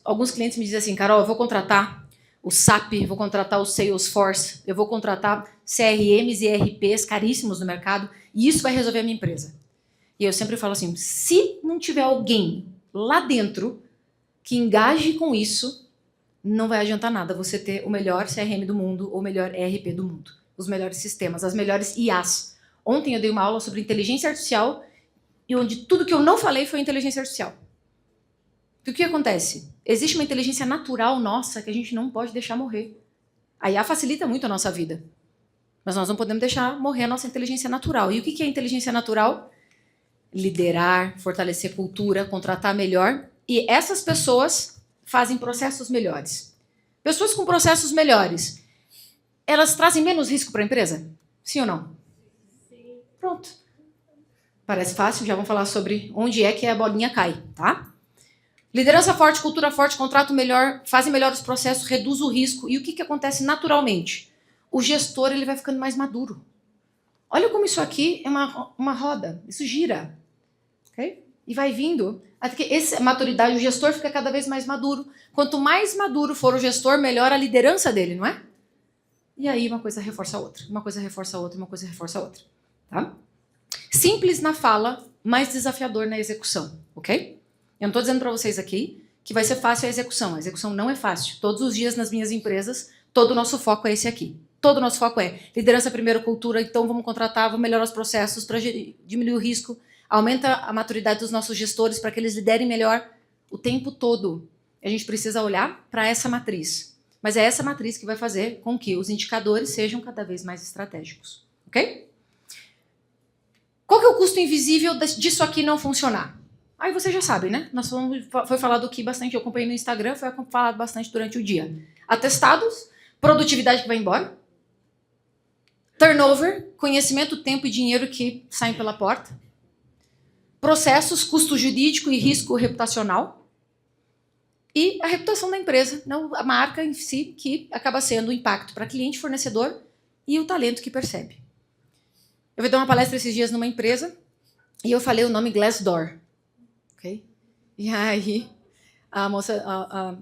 Alguns clientes me dizem assim, Carol, eu vou contratar o SAP, vou contratar o Salesforce, eu vou contratar CRMs e ERPs caríssimos no mercado, e isso vai resolver a minha empresa. E eu sempre falo assim, se não tiver alguém lá dentro que engaje com isso, não vai adiantar nada você ter o melhor CRM do mundo ou o melhor ERP do mundo, os melhores sistemas, as melhores IAs. Ontem eu dei uma aula sobre inteligência artificial e onde tudo que eu não falei foi inteligência artificial. O que acontece? Existe uma inteligência natural nossa que a gente não pode deixar morrer. A IA facilita muito a nossa vida, mas nós não podemos deixar morrer a nossa inteligência natural. E o que é inteligência natural? Liderar, fortalecer cultura, contratar melhor. E essas pessoas fazem processos melhores. Pessoas com processos melhores, elas trazem menos risco para a empresa? Sim ou não? Sim. Pronto. Parece fácil, já vamos falar sobre onde é que a bolinha cai, tá? Liderança forte, cultura forte, contrato melhor, fazem melhor os processos, reduz o risco. E o que acontece naturalmente? O gestor ele vai ficando mais maduro. Olha como isso aqui é uma roda, isso gira. Okay? E vai vindo. Até que essa maturidade, o gestor fica cada vez mais maduro. Quanto mais maduro for o gestor, melhor a liderança dele, não é? E aí uma coisa reforça a outra, uma coisa reforça a outra, uma coisa reforça a outra. Tá? Simples na fala, mais desafiador na execução, ok? Eu não estou dizendo para vocês aqui que vai ser fácil a execução. A execução não é fácil. Todos os dias nas minhas empresas, todo o nosso foco é esse aqui. Todo o nosso foco é liderança primeiro, cultura, então vamos contratar, vamos melhorar os processos para diminuir o risco, aumenta a maturidade dos nossos gestores para que eles liderem melhor o tempo todo. A gente precisa olhar para essa matriz. Mas é essa matriz que vai fazer com que os indicadores sejam cada vez mais estratégicos. Ok? Qual que é o custo invisível disso aqui não funcionar? Aí vocês já sabem, né? Foi falado aqui bastante, eu acompanhei no Instagram, foi falado bastante durante o dia. Atestados, produtividade que vai embora, turnover, conhecimento, tempo e dinheiro que saem pela porta, processos, custo jurídico e risco reputacional, e a reputação da empresa, não, a marca em si, que acaba sendo o impacto para cliente, fornecedor e o talento que percebe. Eu fui dar uma palestra esses dias numa empresa e eu falei o nome Glassdoor. Okay? E aí a moça, a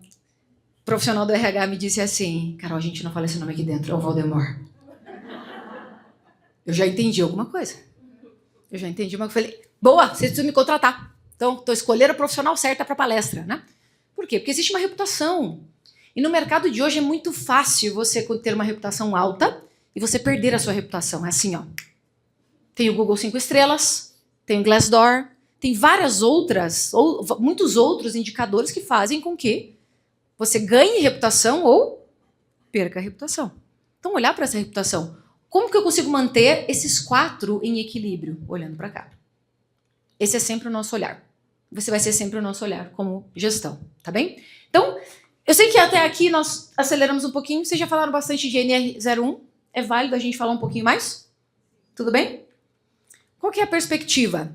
profissional do RH me disse assim, Carol, a gente não fala esse nome aqui dentro, é o Voldemort. Eu já entendi alguma coisa. Eu já entendi, mas eu falei, boa, você precisa me contratar. Então, estou escolhendo a profissional certa para a palestra, né? Por quê? Porque existe uma reputação. E no mercado de hoje é muito fácil você ter uma reputação alta e você perder a sua reputação. É assim, ó. Tem o Google 5 estrelas, tem o Glassdoor, tem várias outras, ou muitos outros indicadores que fazem com que você ganhe reputação ou perca a reputação. Então, olhar para essa reputação. Como que eu consigo manter esses 4 em equilíbrio? Olhando para cá. Esse é sempre o nosso olhar. Você vai ser sempre o nosso olhar como gestão, tá bem? Então, eu sei que até aqui nós aceleramos um pouquinho. Vocês já falaram bastante de NR01. É válido a gente falar um pouquinho mais? Tudo bem? Qual que é a perspectiva?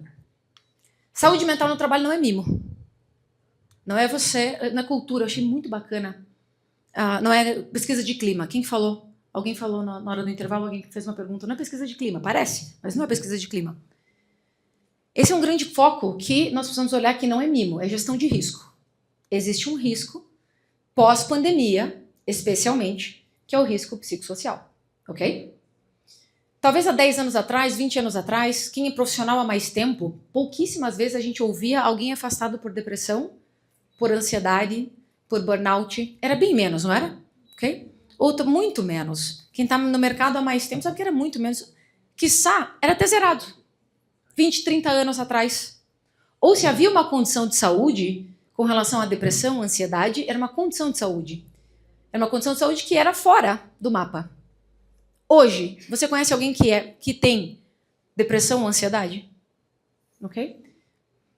Saúde mental no trabalho não é mimo. Não é você... Na cultura, eu achei muito bacana. Não é pesquisa de clima. Quem falou? Alguém falou na hora do intervalo, alguém fez uma pergunta. Não é pesquisa de clima, parece, mas não é pesquisa de clima. Esse é um grande foco que nós precisamos olhar que não é mimo, é gestão de risco. Existe um risco pós-pandemia, especialmente, que é o risco psicossocial, ok? Talvez há 10 anos atrás, 20 anos atrás, quem é profissional há mais tempo, pouquíssimas vezes a gente ouvia alguém afastado por depressão, por ansiedade, por burnout. Era bem menos, não era? Ok? Ou muito menos. Quem está no mercado há mais tempo sabe que era muito menos. Quiçá, era até zerado. 20, 30 anos atrás. Ou se havia uma condição de saúde com relação à depressão, ansiedade, era uma condição de saúde. Era uma condição de saúde que era fora do mapa. Hoje, você conhece alguém que tem depressão ou ansiedade? Ok?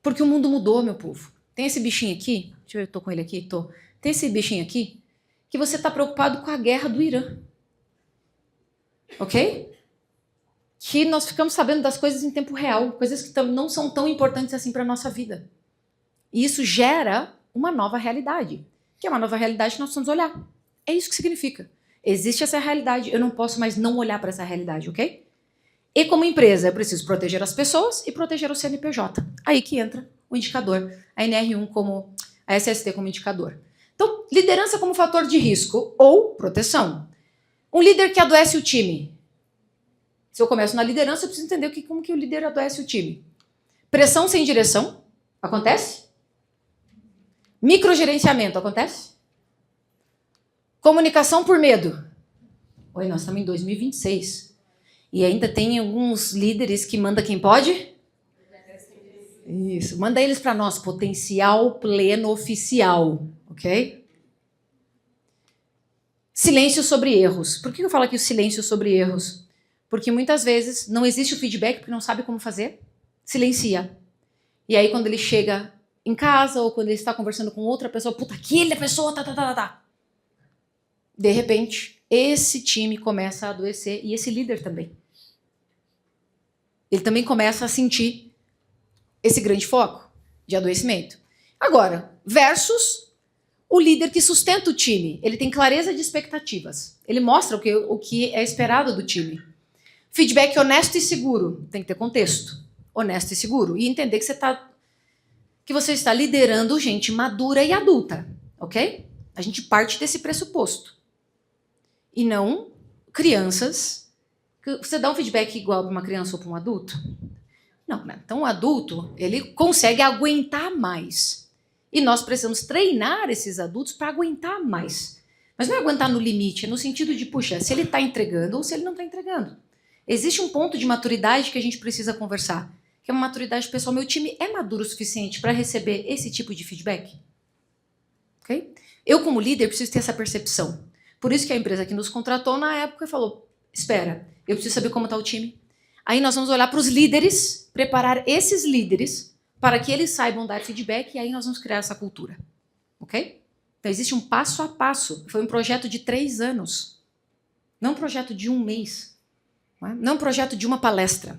Porque o mundo mudou, meu povo. Tem esse bichinho aqui, deixa eu ver, eu tô com ele aqui, tô. Tem esse bichinho aqui, que você está preocupado com a guerra do Irã. Ok? Que nós ficamos sabendo das coisas em tempo real, coisas que não são tão importantes assim para a nossa vida. E isso gera uma nova realidade, que é uma nova realidade que nós precisamos olhar. É isso que significa. Existe essa realidade, eu não posso mais não olhar para essa realidade, ok? E como empresa, eu preciso proteger as pessoas e proteger o CNPJ. Aí que entra o indicador, a NR1 como, a SST como indicador. Então, liderança como fator de risco ou proteção. Um líder que adoece o time. Se eu começo na liderança, eu preciso entender como que o líder adoece o time. Pressão sem direção. Acontece? Microgerenciamento. Acontece? Comunicação por medo. Oi, nós estamos em 2026. E ainda tem alguns líderes que manda quem pode? Isso. Manda eles para nós. Potencial pleno oficial. Ok? Silêncio sobre erros. Por que eu falo aqui o silêncio sobre erros? Porque muitas vezes não existe o feedback porque não sabe como fazer. Silencia. E aí quando ele chega em casa ou quando ele está conversando com outra pessoa, puta, aquela pessoa, tá. De repente, esse time começa a adoecer e esse líder também. Ele também começa a sentir esse grande foco de adoecimento. Agora, versus o líder que sustenta o time. Ele tem clareza de expectativas. Ele mostra o que é esperado do time. Feedback honesto e seguro. Tem que ter contexto. Honesto e seguro. E entender que você está liderando gente madura e adulta. Ok? A gente parte desse pressuposto. E não crianças. Você dá um feedback igual para uma criança ou para um adulto? Não, né? Então o adulto, ele consegue aguentar mais. E nós precisamos treinar esses adultos para aguentar mais. Mas não é aguentar no limite, é no sentido de, puxa, se ele está entregando ou se ele não está entregando. Existe um ponto de maturidade que a gente precisa conversar, que é uma maturidade pessoal. Meu time é maduro o suficiente para receber esse tipo de feedback? Okay? Eu, como líder, preciso ter essa percepção. Por isso que a empresa que nos contratou na época falou, espera, eu preciso saber como está o time. Aí nós vamos olhar para os líderes, preparar esses líderes para que eles saibam dar feedback e aí nós vamos criar essa cultura. Ok? Então existe um passo a passo. Foi um projeto de 3 anos. Não um projeto de 1 mês. Não é um projeto de uma palestra.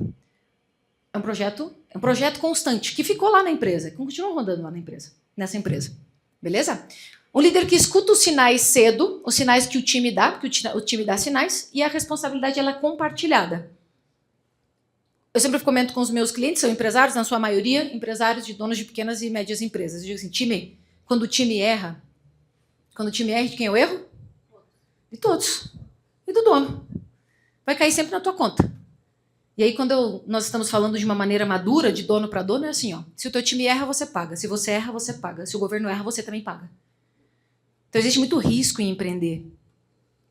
É um projeto constante, que ficou lá na empresa, que continua rodando lá na empresa, nessa empresa. Beleza? Um líder que escuta os sinais cedo, os sinais que o time dá, porque o time dá sinais, e a responsabilidade ela é compartilhada. Eu sempre comento com os meus clientes, são empresários, na sua maioria, empresários de donos de pequenas e médias empresas. Eu digo assim, time, quando o time erra, de quem é o erro? De todos. E do dono. Vai cair sempre na tua conta. E aí, quando nós estamos falando de uma maneira madura, de dono para dono, é assim, ó, se o teu time erra, você paga. Se você erra, você paga. Se o governo erra, você também paga. Então, existe muito risco em empreender.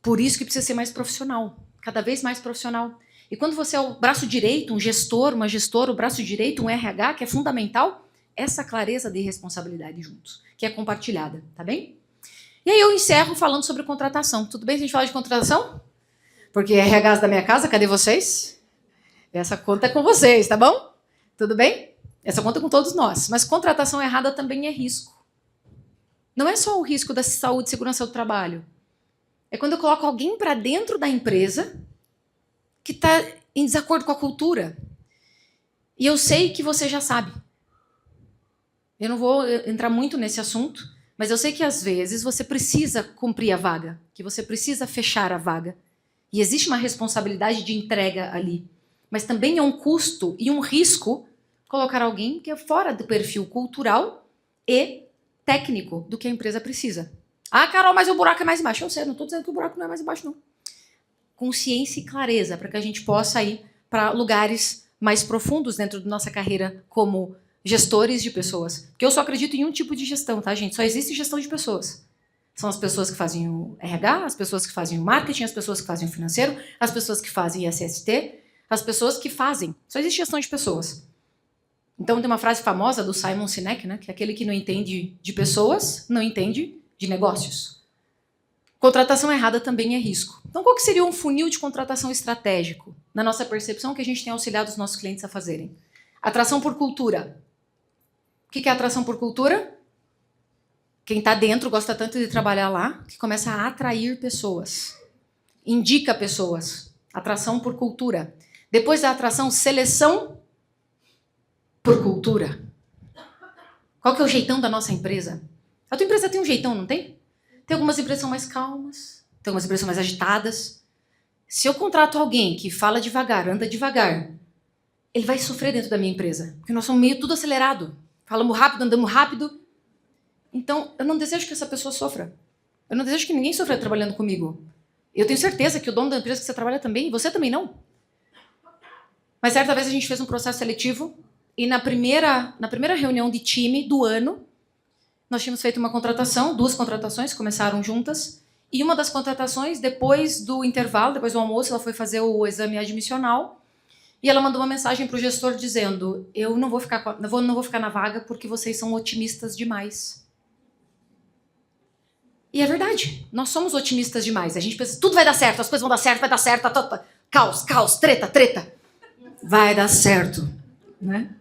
Por isso que precisa ser mais profissional. Cada vez mais profissional. E quando você é o braço direito, um gestor, uma gestora, o braço direito, um RH, que é fundamental, essa clareza de responsabilidade juntos, que é compartilhada, tá bem? E aí eu encerro falando sobre contratação. Tudo bem se a gente falar de contratação? Porque RHs da minha casa, cadê vocês? Essa conta é com vocês, tá bom? Tudo bem? Essa conta é com todos nós. Mas contratação errada também é risco. Não é só o risco da saúde e segurança do trabalho. É quando eu coloco alguém para dentro da empresa que está em desacordo com a cultura. E eu sei que você já sabe. Eu não vou entrar muito nesse assunto, mas eu sei que às vezes você precisa cumprir a vaga, que você precisa fechar a vaga. E existe uma responsabilidade de entrega ali. Mas também é um custo e um risco colocar alguém que é fora do perfil cultural e técnico do que a empresa precisa. Ah, Carol, mas o buraco é mais embaixo. Eu sei, não estou dizendo que o buraco não é mais embaixo, não. Consciência e clareza para que a gente possa ir para lugares mais profundos dentro da nossa carreira como gestores de pessoas. Porque eu só acredito em um tipo de gestão, tá, gente? Só existe gestão de pessoas. São as pessoas que fazem o RH, as pessoas que fazem o marketing, as pessoas que fazem o financeiro, as pessoas que fazem SST, as pessoas que fazem. Só existe gestão de pessoas. Então tem uma frase famosa do Simon Sinek, né, que é aquele que não entende de pessoas, não entende de negócios. Contratação errada também é risco. Então, qual que seria um funil de contratação estratégico, na nossa percepção, que a gente tem auxiliado os nossos clientes a fazerem? Atração por cultura. O que é atração por cultura? Quem está dentro gosta tanto de trabalhar lá, que começa a atrair pessoas. Indica pessoas. Atração por cultura. Depois da atração, seleção por cultura. Qual que é o jeitão da nossa empresa? A tua empresa tem um jeitão, não tem? Tem algumas empresas que são mais calmas, tem algumas empresas que são mais agitadas. Se eu contrato alguém que fala devagar, anda devagar, ele vai sofrer dentro da minha empresa. Porque nós somos meio tudo acelerado. Falamos rápido, andamos rápido. Então, eu não desejo que essa pessoa sofra. Eu não desejo que ninguém sofra trabalhando comigo. Eu tenho certeza que o dono da empresa que você trabalha também, você também não. Mas certa vez a gente fez um processo seletivo e na primeira reunião de time do ano, nós tínhamos feito uma contratação, 2 contratações, começaram juntas, e uma das contratações, depois do intervalo, depois do almoço, ela foi fazer o exame admissional, e ela mandou uma mensagem para o gestor dizendo, eu não vou ficar na vaga porque vocês são otimistas demais. E é verdade, nós somos otimistas demais. A gente pensa, tudo vai dar certo, as coisas vão dar certo, vai dar certo, caos, treta. Vai dar certo, né?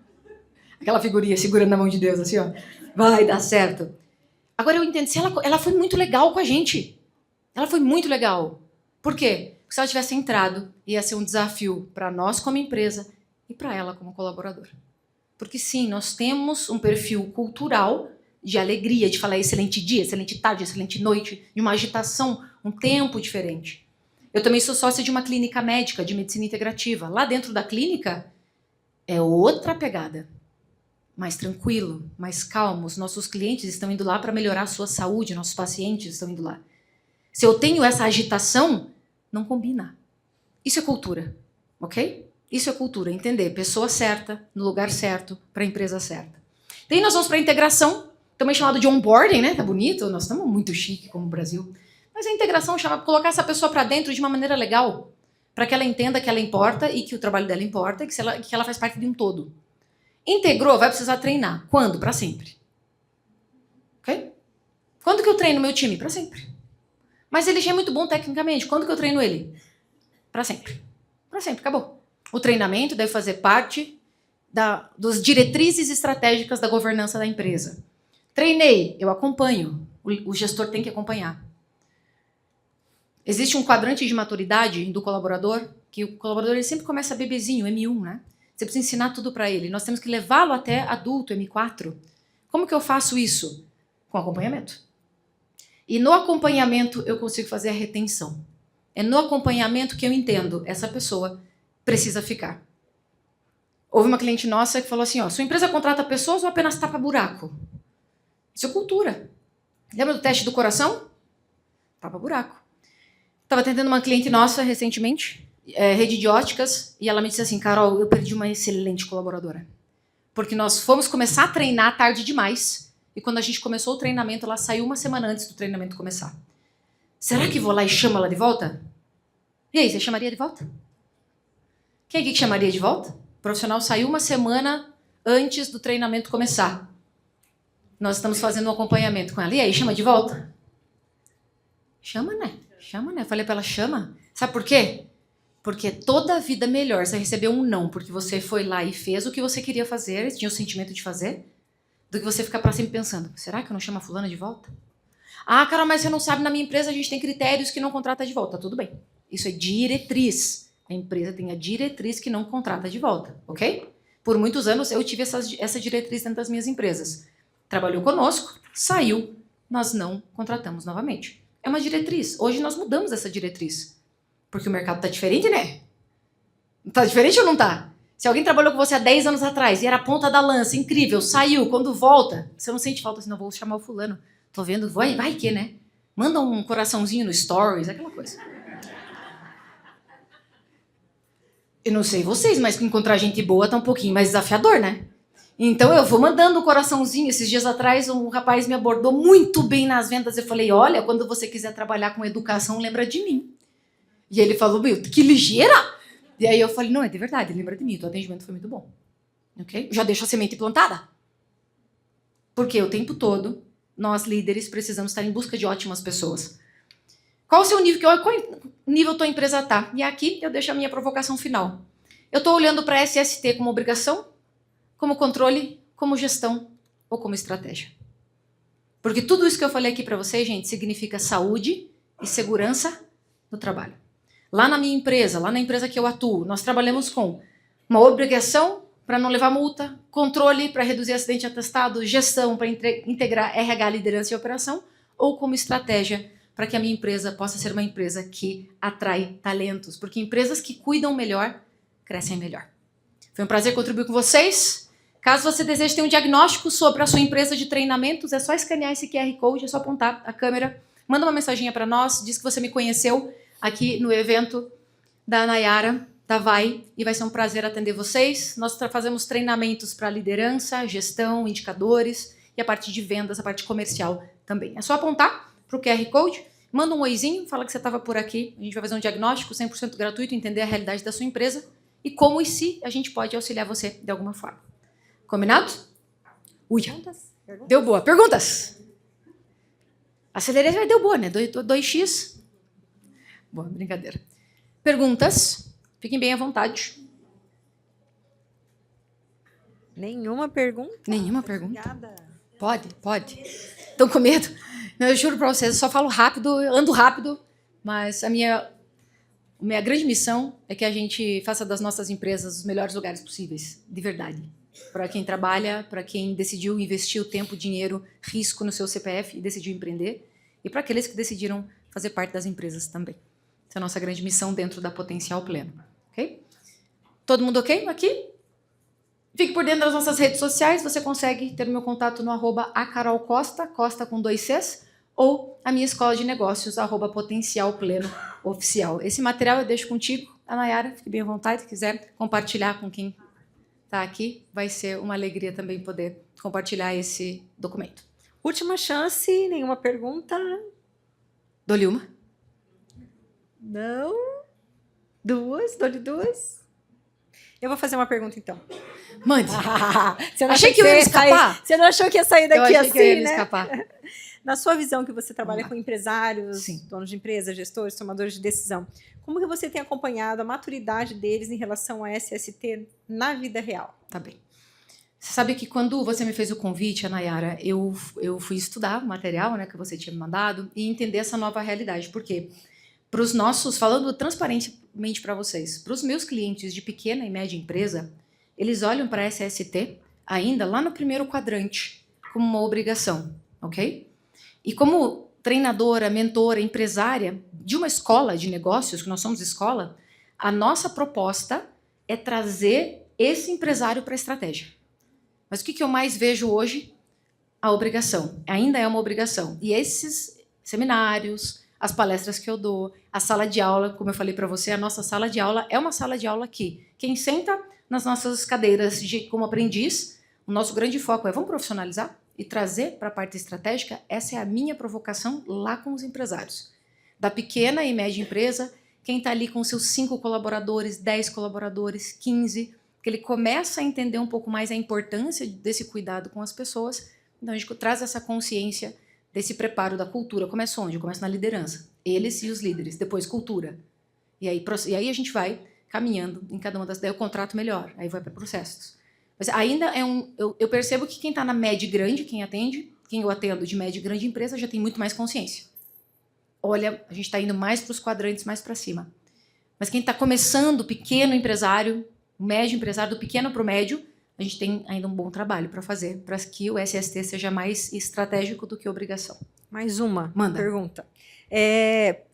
Aquela figurinha segurando na mão de Deus, assim, ó. Vai dar certo. Agora eu entendo, se ela foi muito legal com a gente. Ela foi muito legal. Por quê? Porque se ela tivesse entrado, ia ser um desafio para nós como empresa e para ela como colaborador. Porque sim, nós temos um perfil cultural de alegria, de falar excelente dia, excelente tarde, excelente noite, de uma agitação, um tempo diferente. Eu também sou sócia de uma clínica médica de medicina integrativa. Lá dentro da clínica é outra pegada. Mais tranquilo, mais calmo. Os nossos clientes estão indo lá para melhorar a sua saúde, nossos pacientes estão indo lá. Se eu tenho essa agitação, não combina. Isso é cultura, ok? Isso é cultura, entender. Pessoa certa, no lugar certo, para a empresa certa. Daí nós vamos para a integração, também chamado de onboarding, né? Tá bonito? Nós estamos muito chique como o Brasil. Mas a integração chama colocar essa pessoa para dentro de uma maneira legal, para que ela entenda que ela importa e que o trabalho dela importa e que ela faz parte de um todo. Integrou, vai precisar treinar. Quando? Para sempre. Ok? Quando que eu treino meu time? Para sempre. Mas ele já é muito bom tecnicamente. Quando que eu treino ele? Para sempre. Para sempre, acabou. O treinamento deve fazer parte das diretrizes estratégicas da governança da empresa. Treinei, eu acompanho. O gestor tem que acompanhar. Existe um quadrante de maturidade do colaborador, que o colaborador ele sempre começa bebezinho, M1, né? Você precisa ensinar tudo para ele. Nós temos que levá-lo até adulto, M4. Como que eu faço isso? Com acompanhamento. E no acompanhamento eu consigo fazer a retenção. É no acompanhamento que eu entendo, essa pessoa precisa ficar. Houve uma cliente nossa que falou assim, ó, sua empresa contrata pessoas ou apenas tapa buraco? Isso é cultura. Lembra do teste do coração? Tapa buraco. Estava atendendo uma cliente nossa recentemente, rede de óticas, e ela me disse assim, Carol, eu perdi uma excelente colaboradora. Porque nós fomos começar a treinar tarde demais, e quando a gente começou o treinamento, ela saiu uma semana antes do treinamento começar. Será que vou lá e chamo ela de volta? E aí, você chamaria de volta? Quem aqui que chamaria de volta? O profissional saiu uma semana antes do treinamento começar. Nós estamos fazendo um acompanhamento com ela. E aí, chama de volta? Chama, né? Chama, né? Eu falei pra ela, chama. Sabe por quê? Porque toda a vida é melhor você receber um não, porque você foi lá e fez o que você queria fazer, tinha o sentimento de fazer, do que você ficar pra sempre pensando, será que eu não chamo a fulana de volta? Ah, Carol, mas você não sabe, na minha empresa a gente tem critérios que não contrata de volta. Tudo bem. Isso é diretriz. A empresa tem a diretriz que não contrata de volta, ok? Por muitos anos eu tive essa diretriz dentro das minhas empresas. Trabalhou conosco, saiu, nós não contratamos novamente. É uma diretriz. Hoje nós mudamos essa diretriz. Porque o mercado tá diferente, né? Tá diferente ou não tá? Se alguém trabalhou com você há 10 anos atrás e era a ponta da lança, incrível, saiu, quando volta, você não sente falta assim, não vou chamar o fulano. Tô vendo, vai que, né? Manda um coraçãozinho no stories, aquela coisa. Eu não sei vocês, mas encontrar gente boa tá um pouquinho mais desafiador, né? Então eu vou mandando um coraçãozinho. Esses dias atrás um rapaz me abordou muito bem nas vendas. Eu falei, olha, quando você quiser trabalhar com educação, lembra de mim. E ele falou, meu, que ligeira! E aí eu falei, não, é de verdade, lembra de mim, o atendimento foi muito bom. Ok? Já deixa a semente plantada. Porque o tempo todo, nós líderes precisamos estar em busca de ótimas pessoas. Qual o seu nível? Qual nível tua empresa está? E aqui eu deixo a minha provocação final. Eu estou olhando para a SST como obrigação, como controle, como gestão ou como estratégia. Porque tudo isso que eu falei aqui para vocês, gente, significa saúde e segurança no trabalho. Lá na minha empresa, lá na empresa que eu atuo, nós trabalhamos com uma obrigação para não levar multa, controle para reduzir acidente atestado, gestão para integrar RH, liderança e operação, ou como estratégia para que a minha empresa possa ser uma empresa que atrai talentos. Porque empresas que cuidam melhor, crescem melhor. Foi um prazer contribuir com vocês. Caso você deseje ter um diagnóstico sobre a sua empresa de treinamentos, é só escanear esse QR Code, é só apontar a câmera, manda uma mensaginha para nós, diz que você me conheceu aqui no evento da Nayara, da Vai, e vai ser um prazer atender vocês. Nós fazemos treinamentos para liderança, gestão, indicadores e a parte de vendas, a parte comercial também. É só apontar para o QR Code, manda um oizinho, fala que você estava por aqui, a gente vai fazer um diagnóstico 100% gratuito, entender a realidade da sua empresa e como e se a gente pode auxiliar você de alguma forma. Combinado? Ui, deu boa. Perguntas? Acelerei, mas deu boa, né? 2x. Boa, brincadeira. Perguntas? Fiquem bem à vontade. Nenhuma pergunta? Nenhuma pergunta? Obrigada. Pode. Estão com medo? Não, eu juro para vocês, eu só falo rápido, ando rápido, mas a minha grande missão é que a gente faça das nossas empresas os melhores lugares possíveis, de verdade. Para quem trabalha, para quem decidiu investir o tempo, dinheiro, risco no seu CPF e decidiu empreender, e para aqueles que decidiram fazer parte das empresas também. Essa é a nossa grande missão dentro da Potencial Pleno. Ok? Todo mundo ok aqui? Fique por dentro das nossas redes sociais. Você consegue ter o meu contato no @acarolcosta, Costa com 2 Cs, ou a minha escola de negócios, @Potencial Pleno Oficial. Esse material eu deixo contigo, a Nayara. Fique bem à vontade. Se quiser compartilhar com quem está aqui, vai ser uma alegria também poder compartilhar esse documento. Última chance, nenhuma pergunta? Dou-lhe uma? Não. Duas? Dou-lhe duas? Eu vou fazer uma pergunta, então. Mande. Você não Achei que eu ia escapar. Você não achou que ia sair daqui assim, que eu ia né? escapar. Na sua visão, que você trabalha com empresários, Sim. donos de empresas, gestores, tomadores de decisão, como que você tem acompanhado a maturidade deles em relação a SST na vida real? Tá bem. Você sabe que quando você me fez o convite, Nayara, eu fui estudar o material, né, que você tinha me mandado e entender essa nova realidade. Por quê? Para os nossos, falando transparentemente para vocês, para os meus clientes de pequena e média empresa, eles olham para a SST ainda lá no primeiro quadrante como uma obrigação, ok? E como treinadora, mentora, empresária de uma escola de negócios, que nós somos escola, a nossa proposta é trazer esse empresário para a estratégia. Mas o que eu mais vejo hoje? A obrigação. Ainda é uma obrigação. E esses seminários, as palestras que eu dou, a sala de aula, como eu falei para você, a nossa sala de aula é uma sala de aula que quem senta nas nossas cadeiras como aprendiz, o nosso grande foco é vamos profissionalizar e trazer para a parte estratégica. Essa é a minha provocação lá com os empresários. Da pequena e média empresa, quem está ali com seus 5 colaboradores, 10 colaboradores, 15, que ele começa a entender um pouco mais a importância desse cuidado com as pessoas. Então, a gente traz essa consciência desse preparo da cultura. Começa onde? Começa na liderança. Eles e os líderes. Depois, cultura. E aí a gente vai caminhando em cada uma das... Daí o contrato melhor. Aí vai para processos. Mas ainda é eu percebo que quem está na média e grande, quem eu atendo de média e grande empresa, já tem muito mais consciência. Olha, a gente está indo mais para os quadrantes, mais para cima. Mas quem está começando, pequeno empresário, médio empresário, do pequeno para o médio, a gente tem ainda um bom trabalho para fazer, para que o SST seja mais estratégico do que obrigação. Mais uma Manda. Pergunta.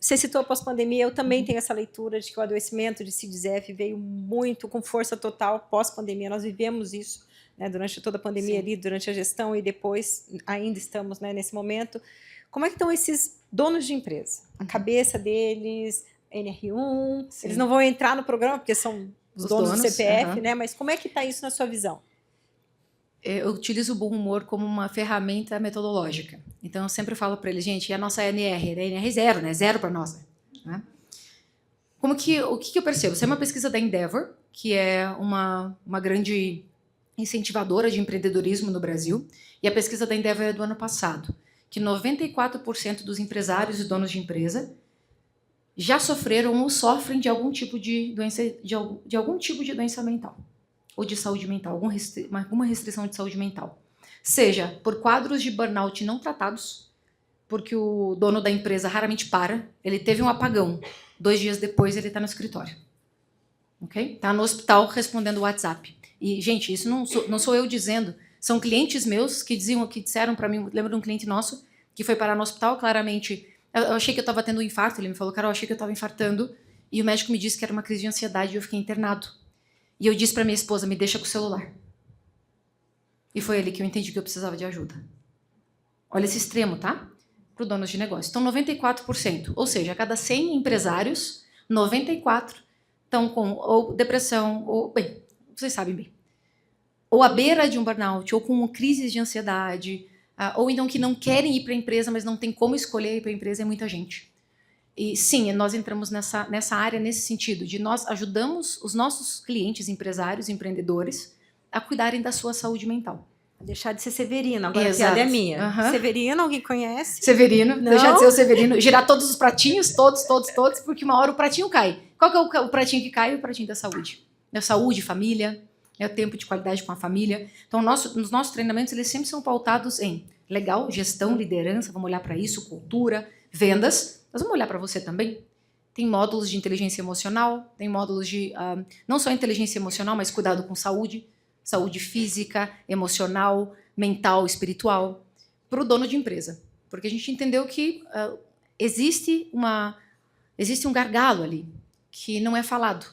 Você citou a pós-pandemia, eu também tenho essa leitura de que o adoecimento de CIDSF veio muito com força total pós-pandemia. Nós vivemos isso, né, durante toda a pandemia, ali, durante a gestão, e depois ainda estamos, né, nesse momento. Como é que estão esses donos de empresa? A cabeça deles, NR1, Sim. Eles não vão entrar no programa porque são os donos do CPF, né? Mas como é que está isso na sua visão? Eu utilizo o bom humor como uma ferramenta metodológica. Então, eu sempre falo para eles, gente, e a nossa NR? É NR zero, né? Zero para nós. Né? O que eu percebo? Isso é uma pesquisa da Endeavor, que é uma grande incentivadora de empreendedorismo no Brasil. E a pesquisa da Endeavor é do ano passado, que 94% dos empresários e donos de empresa já sofreram ou sofrem de algum tipo de doença, de algum tipo de doença mental ou de saúde mental, alguma restrição de saúde mental. Seja por quadros de burnout não tratados, porque o dono da empresa raramente para, ele teve um apagão, 2 dias depois ele está no escritório. Okay? Está no hospital respondendo o WhatsApp. E, gente, isso não sou eu dizendo, são clientes meus que disseram para mim, lembro de um cliente nosso que foi parar no hospital, claramente, eu achei que eu estava tendo um infarto, ele me falou, cara, eu achei que eu estava infartando, e o médico me disse que era uma crise de ansiedade e eu fiquei internado. E eu disse para minha esposa, me deixa com o celular. E foi ali que eu entendi que eu precisava de ajuda. Olha esse extremo, tá? Para os donos de negócio. Então, 94%. Ou seja, a cada 100 empresários, 94 estão com ou depressão, ou, bem, vocês sabem bem, ou à beira de um burnout, ou com crises de ansiedade, ou então que não querem ir para a empresa, mas não tem como escolher ir para a empresa, é muita gente. E sim, nós entramos nessa área, nesse sentido, de nós ajudamos os nossos clientes, empresários, empreendedores, a cuidarem da sua saúde mental. Deixar de ser Severino, agora Exato. A piada é minha. Severino, alguém conhece? Severino, não? Deixar de ser o Severino, girar todos os pratinhos, todos, porque uma hora o pratinho cai. Qual que é o pratinho que cai? O pratinho da saúde. Da saúde, família, é o tempo de qualidade com a família. Então, nos nossos treinamentos, eles sempre são pautados em legal, gestão, liderança, vamos olhar para isso, cultura, vendas. Nós vamos olhar para você também. Tem módulos de inteligência emocional, tem módulos de não só inteligência emocional, mas cuidado com saúde física, emocional, mental, espiritual, para o dono de empresa. Porque a gente entendeu que existe um gargalo ali, que não é falado.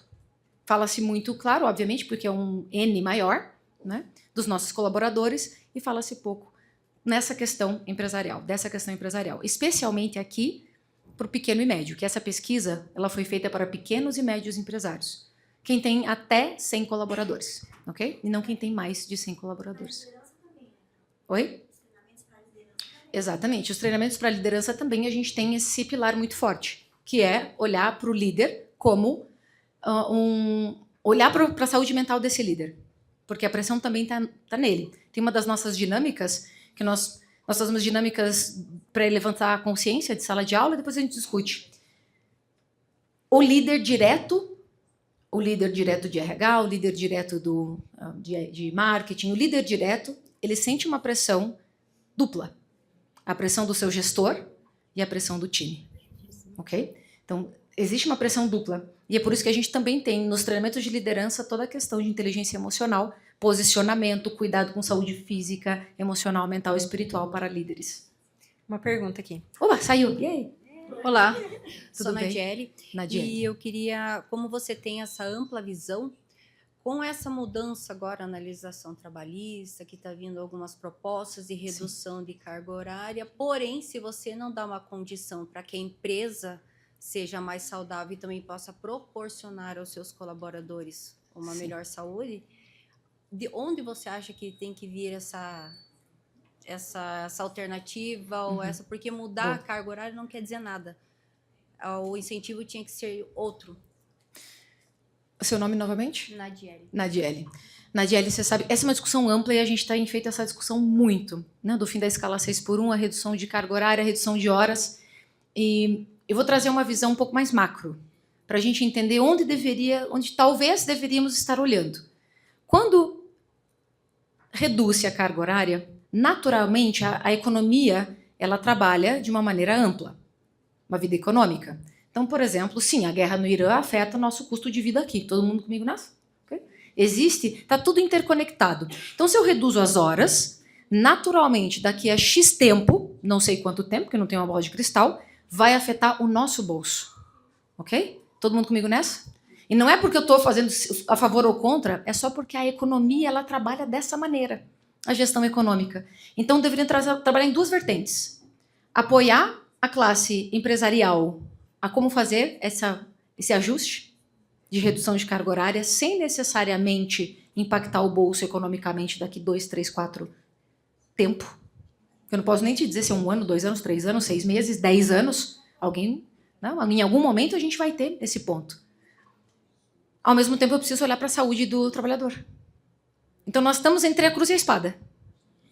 Fala-se muito, claro, obviamente, porque é um N maior, né, dos nossos colaboradores, e fala-se pouco dessa questão empresarial, especialmente aqui para o pequeno e médio, que essa pesquisa ela foi feita para pequenos e médios empresários, quem tem até 100 colaboradores, ok? E não quem tem mais de 100 colaboradores. Oi? Exatamente, os treinamentos para liderança também a gente tem esse pilar muito forte, que é olhar para o líder como olhar para a saúde mental desse líder, porque a pressão também tá nele. Tem uma das nossas dinâmicas, que nós fazemos dinâmicas para levantar a consciência de sala de aula, e depois a gente discute. O líder direto de RH, o líder direto de marketing, o líder direto, ele sente uma pressão dupla. A pressão do seu gestor e a pressão do time. Ok? Então, existe uma pressão dupla. E é por isso que a gente também tem, nos treinamentos de liderança, toda a questão de inteligência emocional, posicionamento, cuidado com saúde física, emocional, mental e espiritual para líderes. Uma pergunta aqui. Opa, saiu. E aí? Olá, sou Tudo bem? Nadiele. Nadiele. E eu queria, como você tem essa ampla visão, com essa mudança agora na legislação trabalhista, que está vindo algumas propostas de redução de carga horária, porém, se você não dá uma condição para que a empresa seja mais saudável e também possa proporcionar aos seus colaboradores uma melhor saúde, de onde você acha que tem que vir essa alternativa ou essa, porque mudar a carga horária não quer dizer nada. O incentivo tinha que ser outro. Seu nome novamente? Nadiele. Nadiele. Nadiele, você sabe, essa é uma discussão ampla e a gente tem feito essa discussão muito, né? Do fim da escala 6x1, a redução de carga horária, a redução de horas. E eu vou trazer uma visão um pouco mais macro, para a gente entender onde talvez deveríamos estar olhando. Quando reduz-se a carga horária, naturalmente a economia ela trabalha de uma maneira ampla, uma vida econômica. Então, por exemplo, sim, a guerra no Irã afeta o nosso custo de vida aqui. Todo mundo comigo nessa? Okay? Está tudo interconectado. Então, se eu reduzo as horas, naturalmente, daqui a X tempo, não sei quanto tempo, porque não tenho uma bola de cristal, vai afetar o nosso bolso. Ok? Todo mundo comigo nessa? E não é porque eu estou fazendo a favor ou contra, é só porque a economia ela trabalha dessa maneira, a gestão econômica. Então, deveria trabalhar em duas vertentes. Apoiar a classe empresarial a como fazer esse ajuste de redução de carga horária sem necessariamente impactar o bolso economicamente daqui 2, 3, 4 tempo. Eu não posso nem te dizer se é 1 ano, 2 anos, 3 anos, 6 meses, 10 anos. Não, em algum momento a gente vai ter esse ponto. Ao mesmo tempo, eu preciso olhar para a saúde do trabalhador. Então, nós estamos entre a cruz e a espada.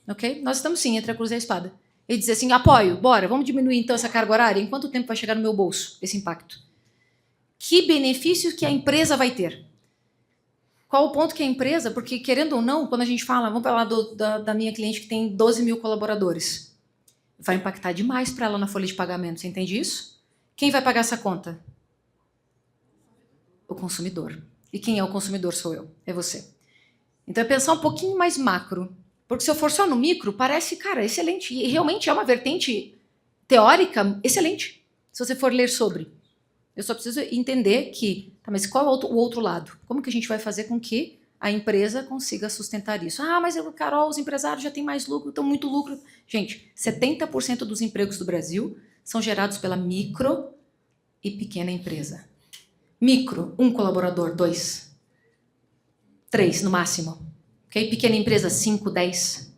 Ok? Nós estamos, sim, entre a cruz e a espada. E dizer assim, apoio, bora, vamos diminuir então essa carga horária? Em quanto tempo vai chegar no meu bolso esse impacto? Que benefícios que a empresa vai ter? Qual o ponto que a empresa, porque querendo ou não, quando a gente fala, vamos falar da minha cliente que tem 12 mil colaboradores, vai impactar demais para ela na folha de pagamento, você entende isso? Quem vai pagar essa conta? O consumidor. E quem é o consumidor sou eu, é você. Então é pensar um pouquinho mais macro. Porque se eu for só no micro, parece, cara, excelente. E realmente é uma vertente teórica excelente, se você for ler sobre. Eu só preciso entender que, tá, mas qual é o outro lado? Como que a gente vai fazer com que a empresa consiga sustentar isso? Ah, mas Carol, os empresários já têm mais lucro, estão muito lucro. Gente, 70% dos empregos do Brasil são gerados pela micro e pequena empresa. Micro, 1 colaborador, 2, 3 no máximo. Okay? Pequena empresa, 5, 10.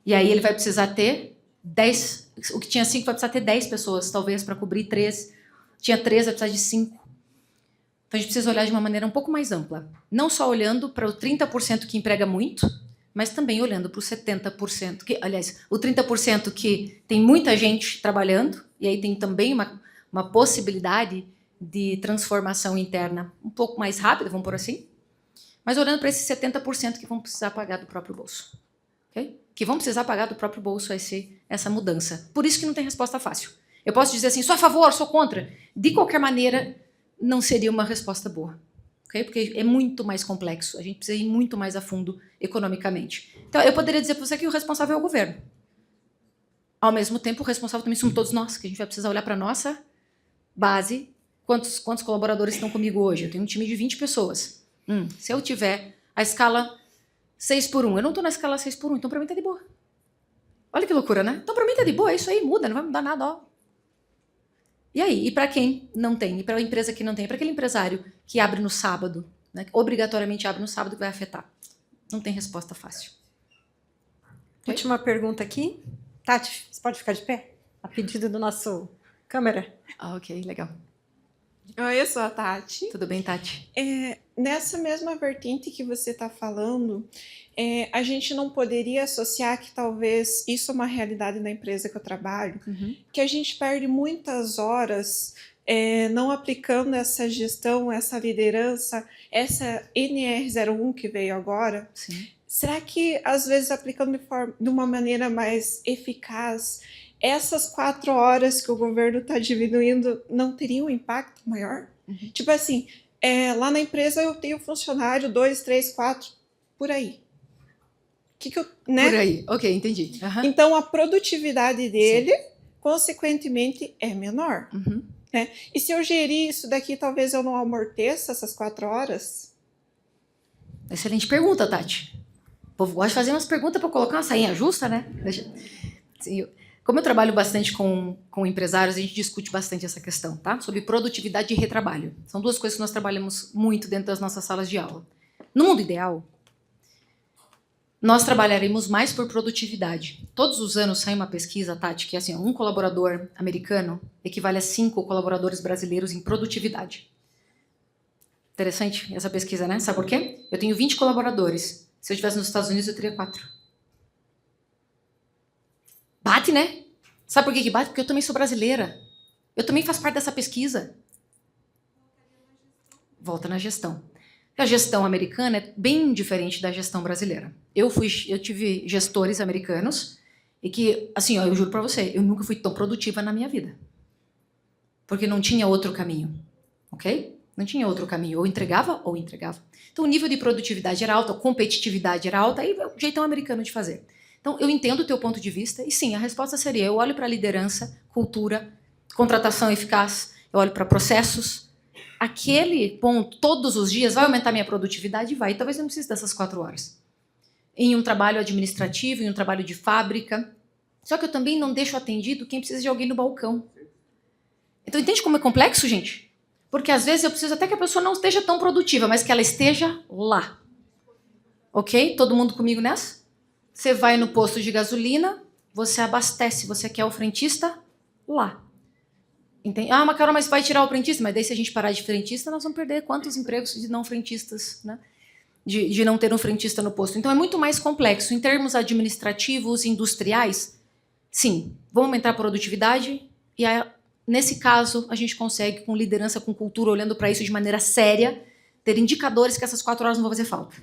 E aí ele vai precisar ter 10. O que tinha 5 vai precisar ter 10 pessoas, talvez, para cobrir 3. Tinha 3, vai precisar de 5. Então a gente precisa olhar de uma maneira um pouco mais ampla. Não só olhando para o 30% que emprega muito, mas também olhando para o 70%. Aliás, o 30% que tem muita gente trabalhando, e aí tem também uma possibilidade de transformação interna um pouco mais rápida, vamos por assim. Mas olhando para esses 70% que vão precisar pagar do próprio bolso. Okay? Que vão precisar pagar do próprio bolso essa mudança. Por isso que não tem resposta fácil. Eu posso dizer assim, sou a favor, sou contra. De qualquer maneira, não seria uma resposta boa. Okay? Porque é muito mais complexo. A gente precisa ir muito mais a fundo economicamente. Então, eu poderia dizer para você que o responsável é o governo. Ao mesmo tempo, o responsável também somos todos nós, que a gente vai precisar olhar para a nossa base. Quantos colaboradores estão comigo hoje? Eu tenho um time de 20 pessoas. Se eu tiver a escala 6x1, eu não estou na escala 6x1, então para mim está de boa. Olha que loucura, né? Então para mim está de boa, é isso aí, muda, não vai mudar nada. Ó. E aí? E para quem não tem? E para a empresa que não tem? Para aquele empresário que abre no sábado, né? Obrigatoriamente abre no sábado, que vai afetar? Não tem resposta fácil. Última pergunta aqui. Tati, você pode ficar de pé? A pedido do nosso câmera. Ah, ok, legal. Oi, eu sou a Tati. Tudo bem, Tati? Nessa mesma vertente que você está falando, a gente não poderia associar que talvez isso é uma realidade na empresa que eu trabalho, que a gente perde muitas horas não aplicando essa gestão, essa liderança, essa NR01 que veio agora. Sim. Será que, às vezes, aplicando de uma maneira mais eficaz, essas 4 horas que o governo está diminuindo não teriam um impacto maior? Tipo assim, lá na empresa eu tenho funcionário 2, 3, 4, por aí. Né? Por aí, ok, entendi. Então a produtividade dele consequentemente é menor. Uhum. Né? E se eu gerir isso daqui, talvez eu não amorteça essas 4 horas? Excelente pergunta, Tati. O povo gosta de fazer umas perguntas para colocar uma sainha justa, né? Como eu trabalho bastante com empresários, a gente discute bastante essa questão, tá? Sobre produtividade e retrabalho. São 2 coisas que nós trabalhamos muito dentro das nossas salas de aula. No mundo ideal, nós trabalharemos mais por produtividade. Todos os anos sai uma pesquisa, Tati, que é assim, um colaborador americano equivale a 5 colaboradores brasileiros em produtividade. Interessante essa pesquisa, né? Sabe por quê? Eu tenho 20 colaboradores. Se eu estivesse nos Estados Unidos, eu teria 4. Bate, né? Sabe por que bate? Porque eu também sou brasileira. Eu também faço parte dessa pesquisa. Volta na gestão. A gestão americana é bem diferente da gestão brasileira. Eu tive gestores americanos e que, assim, ó, eu juro para você, eu nunca fui tão produtiva na minha vida. Porque não tinha outro caminho, ok? Não tinha outro caminho. Ou entregava. Então, o nível de produtividade era alto, a competitividade era alta, aí é o jeitão americano de fazer. Então, eu entendo o teu ponto de vista, e sim, a resposta seria, eu olho para a liderança, cultura, contratação eficaz, eu olho para processos. Aquele ponto, todos os dias, vai aumentar minha produtividade? Vai. Talvez eu não precise dessas 4 horas. Em um trabalho administrativo, em um trabalho de fábrica. Só que eu também não deixo atendido quem precisa de alguém no balcão. Então, entende como é complexo, gente? Porque às vezes eu preciso até que a pessoa não esteja tão produtiva, mas que ela esteja lá. Ok? Todo mundo comigo nessa? Você vai no posto de gasolina, você abastece, você quer o frentista lá. Entende? Ah, mas Carol, mas vai tirar o frentista? Mas daí se a gente parar de frentista, nós vamos perder quantos empregos de não frentistas, né? De não ter um frentista no posto. Então é muito mais complexo. Em termos administrativos, industriais, sim, vamos aumentar a produtividade e nesse caso a gente consegue, com liderança, com cultura, olhando para isso de maneira séria, ter indicadores que essas 4 horas não vão fazer falta.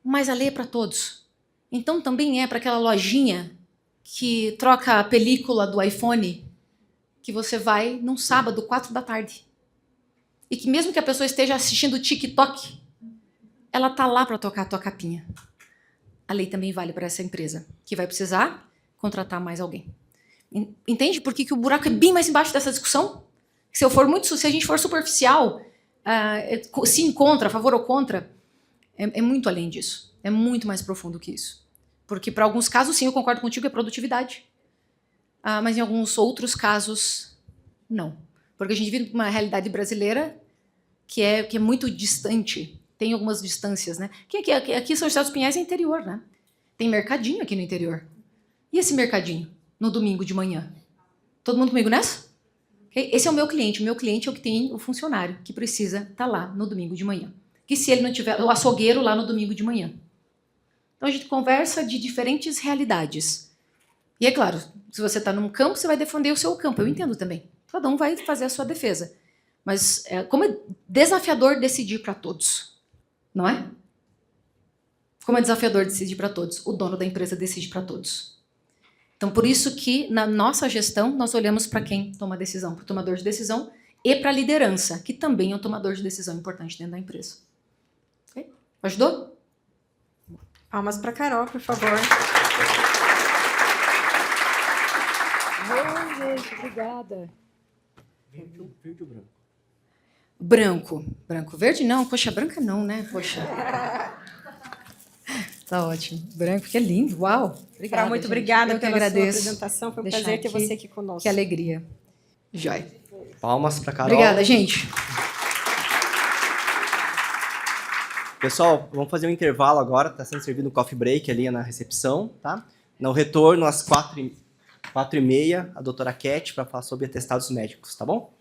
Mas a lei é para todos. Então também é para aquela lojinha que troca a película do iPhone, que você vai num sábado, 4 da tarde. E que mesmo que a pessoa esteja assistindo o TikTok, ela está lá para tocar a tua capinha. A lei também vale para essa empresa, que vai precisar contratar mais alguém. Entende por que o buraco é bem mais embaixo dessa discussão? Se a gente for superficial, se encontra, a favor ou contra, é muito além disso. É muito mais profundo que isso. Porque para alguns casos, sim, eu concordo contigo, é produtividade. Mas em alguns outros casos, não. Porque a gente vive uma realidade brasileira que é muito distante. Tem algumas distâncias, né? Aqui São José dos Pinhais é interior, né? Tem mercadinho aqui no interior. E esse mercadinho, no domingo de manhã? Todo mundo comigo nessa? Okay? Esse é o meu cliente. O meu cliente é o que tem o funcionário, que precisa estar lá no domingo de manhã. Que se ele não tiver, o açougueiro lá no domingo de manhã. Então a gente conversa de diferentes realidades. E é claro, se você está num campo, você vai defender o seu campo. Eu entendo também. Cada um vai fazer a sua defesa. Mas como é desafiador decidir para todos, não é? Como é desafiador decidir para todos? O dono da empresa decide para todos. Então, por isso que na nossa gestão, nós olhamos para quem toma a decisão, para o tomador de decisão e para a liderança, que também é um tomador de decisão importante dentro da empresa. Okay? Ajudou? Palmas para Carol, por favor. Gente, obrigada. Verde ou branco? Branco. Branco. Verde não. Poxa, branca não, né? Poxa. Tá ótimo. Branco, que é lindo. Uau. Obrigada, muito gente. obrigada pela sua agradeço. apresentação. Foi um Deixar prazer ter aqui. você aqui conosco. Que alegria. Joia. Palmas para Carol. Obrigada, gente. Pessoal, vamos fazer um intervalo agora. Está sendo servido um coffee break ali na recepção, tá? No retorno, às 4h30, a doutora Cat para falar sobre atestados médicos, tá bom?